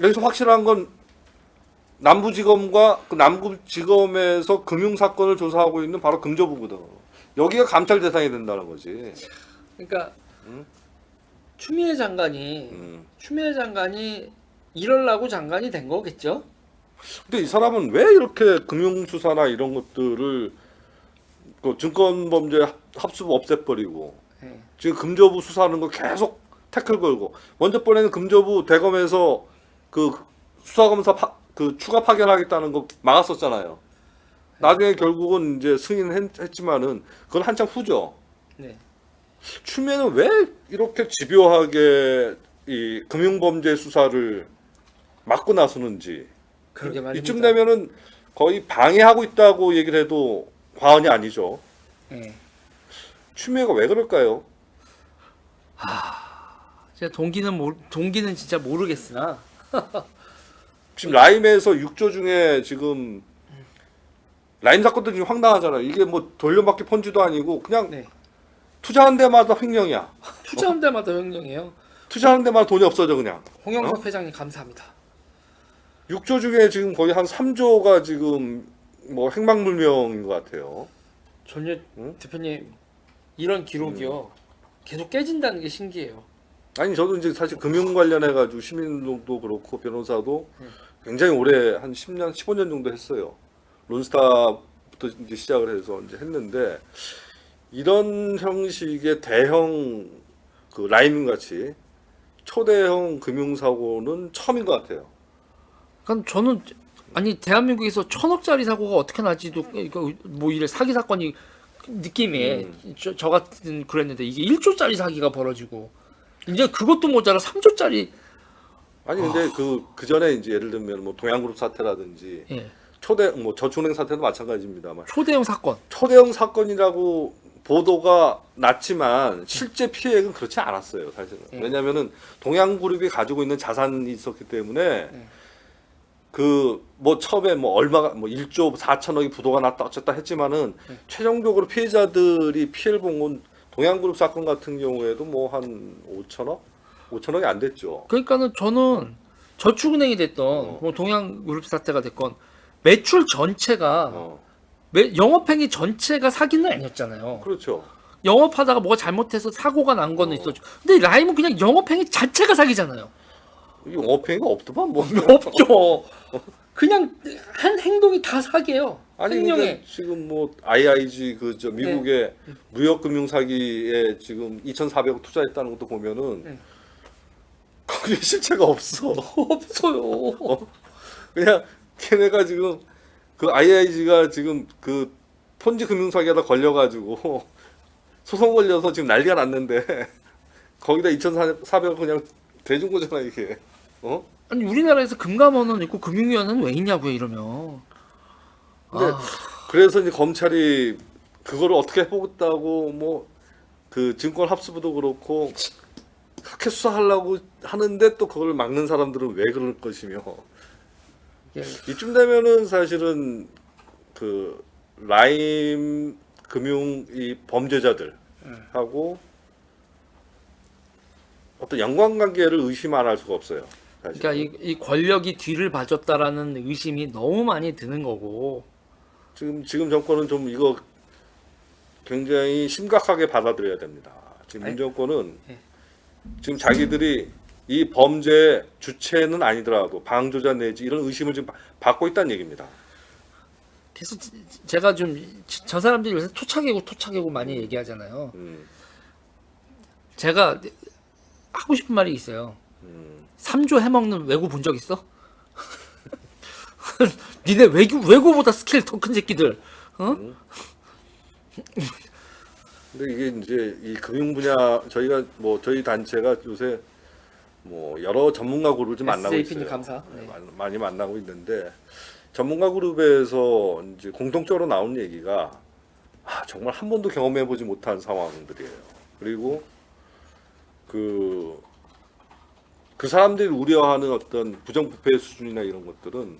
여기서 확실한 건 남부지검과 그 남부지검에서 금융사건을 조사하고 있는 바로 금조부거든. 여기가 감찰 대상이 된다는 거지. 그러니까 추미애 장관이 이럴라고 장관이 된 거겠죠? 근데 이 사람은 왜 이렇게 금융수사나 이런 것들을 그 증권범죄 합수부 없애버리고 네. 지금 금조부 수사하는 거 계속 태클 걸고 먼저 번에는 금조부 대검에서 그 수사검사 그 추가 파견하겠다는 거 막았었잖아요. 나중에 결국은 이제 승인했지만은 그건 한참 후죠. 네. 추미애는 왜 이렇게 집요하게 이 금융범죄 수사를 막고 나서는지 그러게 말입니다. 이쯤 되면은 거의 방해하고 있다고 얘기를 해도 과언이 아니죠. 네. 추미애가 왜 그럴까요? 제가 동기는 진짜 모르겠으나 지금 라임에서 6조 중에 지금 라임 사건도 지금 황당하잖아요. 이게 뭐 돌려받기 펀지도 아니고 그냥 네. 투자한 데마다 횡령이야. 투자한 데마다 횡령이에요. 투자하는 데마다 돈이 없어져 그냥. 홍영석 회장님 감사합니다. 6조 중에 지금 거의 한 3조가 지금 뭐 행방불명인 것 같아요. 전예 응? 대표님 이런 기록이요 계속 깨진다는 게 신기해요. 아니 저도 이제 사실 금융 관련해 가지고 시민운동도 그렇고 변호사도 굉장히 오래 한 10년, 15년 정도 했어요. 론스타부터 이제 시작을 해서 이제 했는데 이런 형식의 대형 그 라임 같이 초대형 금융 사고는 처음인 것 같아요. 그러니까 저는 아니 대한민국에서 1,000억짜리 사고가 어떻게 나지도 이거 뭐 이래 사기 사건이 느낌에 저 같은 그랬는데 이게 1조짜리 사기가 벌어지고 이제 그것도 모자라 3조짜리 아니 근데 그 전에 이제 예를 들면 뭐 동양그룹 사태라든지 예. 초대 뭐 저축은행 사태도 마찬가지입니다만 초대형 사건. 초대형 사건이라고 보도가 났지만 실제 피해액은 그렇지 않았어요 사실은. 예. 왜냐하면은 동양그룹이 가지고 있는 자산이 있었기 때문에 예. 그 뭐 처음에 뭐 얼마가 뭐 1조 4천억이 부도가 났다 어쨌다 했지만은 최종적으로 피해자들이 피해를 본 건 동양그룹 사건 같은 경우에도 뭐 한 5천억이 안 됐죠. 그러니까는 저는 저축은행이 됐던 뭐 동양그룹 사태가 됐건 매출 전체가 어, 영업행위 전체가 사기는 아니었잖아요. 그렇죠. 영업하다가 뭐가 잘못해서 사고가 난 거는 있었죠. 근데 라임은 그냥 영업행위 자체가 사기잖아요. 이 영업행위가 없더만 뭐. 없죠. 그냥 한 행동이 다 사기예요. 아니 횡령에. 근데 지금 뭐 IIG 그 저 미국의 무역금융 사기에 지금 2,400억 투자했다는 것도 보면은 네. 거기에 실체가 없어. 없어요. 그냥 걔네가 지금 그 IIG가 지금 그 폰지 금융 사기하다 걸려가지고 소송 걸려서 지금 난리가 났는데 거기다 2,400억 그냥 대준 거잖아 이게. 어? 아니 우리나라에서 금감원은 있고 금융위원회는 왜 있냐고요 이러면. 근데 아, 그래서 이제 검찰이 그거를 어떻게 해보겠다고 뭐 그 증권합수부도 그렇고 그렇게 수사하려고 하는데 또 그걸 막는 사람들은 왜 그럴 것이며 예. 이쯤 되면은 사실은 그 라임 금융 이 범죄자들하고 어떤 연관관계를 의심 안 할 수가 없어요. 사실은. 그러니까 이 권력이 뒤를 봐줬다라는 의심이 너무 많이 드는 거고. 지금 정권은 좀 이거 굉장히 심각하게 받아들여야 됩니다. 지금 문 정권은 네. 지금 자기들이 이 범죄 주체는 아니더라도 방조자 내지 이런 의심을 지금 받고 있다는 얘기입니다. 그래서 제가 좀 저 사람들이 요새 토착이고 많이 얘기하잖아요. 제가 하고 싶은 말이 있어요. 3조 해먹는 외고 본 적 있어? 니네 외고보다 스케일 더 큰 새끼들. 어? 근데 이게 이제 이 금융 분야 저희가 뭐 저희 단체가 요새 뭐 여러 전문가 그룹을 좀 만나고 SJP 님 있어요. 감사. 네, 네. 많이 만나고 있는데 전문가 그룹에서 이제 공통적으로 나온 얘기가 정말 한 번도 경험해 보지 못한 상황들이에요. 그리고 그 사람들이 우려하는 어떤 부정부패 수준이나 이런 것들은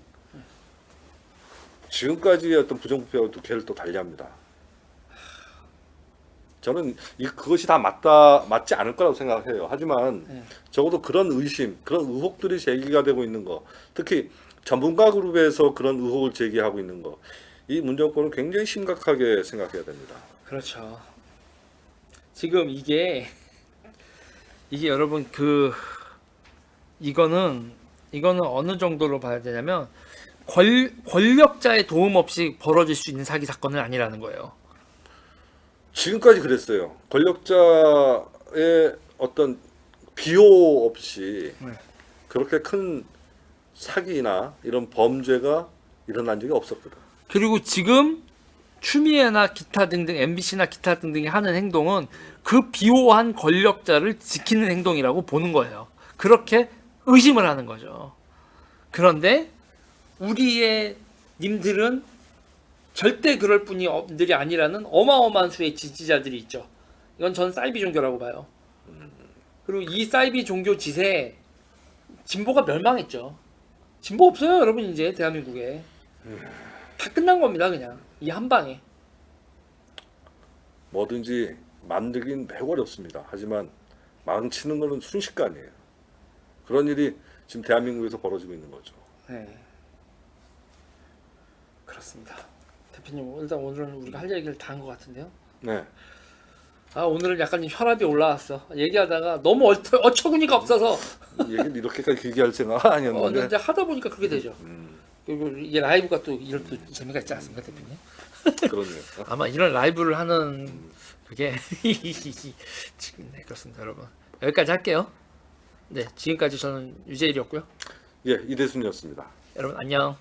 지금까지의 어떤 부정부패와도 걔를 또 달리합니다. 저는 그것이 다 맞지 않을 거라고 생각해요. 하지만 적어도 그런 의심, 그런 의혹들이 제기가 되고 있는 거, 특히 전문가 그룹에서 그런 의혹을 제기하고 있는 거, 이 문정권은 굉장히 심각하게 생각해야 됩니다. 그렇죠. 지금 이게 여러분 이거는 어느 정도로 봐야 되냐면 권력자의 도움 없이 벌어질 수 있는 사기 사건은 아니라는 거예요. 지금까지 그랬어요. 권력자의 어떤 비호 없이 네. 그렇게 큰 사기나 이런 범죄가 일어난 적이 없었거든. 그리고 지금 추미애나 기타 등등 MBC나 기타 등등이 하는 행동은 그 비호한 권력자를 지키는 행동이라고 보는 거예요. 그렇게 의심을 하는 거죠. 그런데 우리의 님들은 절대 그럴 분들이 아니라는 어마어마한 수의 지지자들이 있죠. 이건 전 사이비 종교라고 봐요. 그리고 이 사이비 종교 짓에 진보가 멸망했죠. 진보 없어요, 여러분. 이제 대한민국에 다 끝난 겁니다. 그냥 이 한 방에. 뭐든지 만들긴 매우 어렵습니다. 하지만 망치는 거는 순식간이에요. 그런 일이 지금 대한민국에서 벌어지고 있는 거죠. 네, 그렇습니다. 대표님, 일단 오늘은 우리가 할 얘기를 다 한 것 같은데요. 네. 아, 오늘은 약간 혈압이 올라왔어. 얘기하다가 너무 어처구니가 없어서 얘기를 이렇게까지 길게 할 생각은 아니었는데. 이제 하다 보니까 그렇게 되죠. 그리고 이게 라이브가 또 이런 또 재미가 있지 않습니까, 대표님? 그러네요. 아마 이런 라이브를 하는 그게 지금 네, 그렇습니다, 여러분. 여기까지 할게요. 네, 지금까지 저는 유재일이었고요. 예, 이대순이었습니다. 여러분 안녕.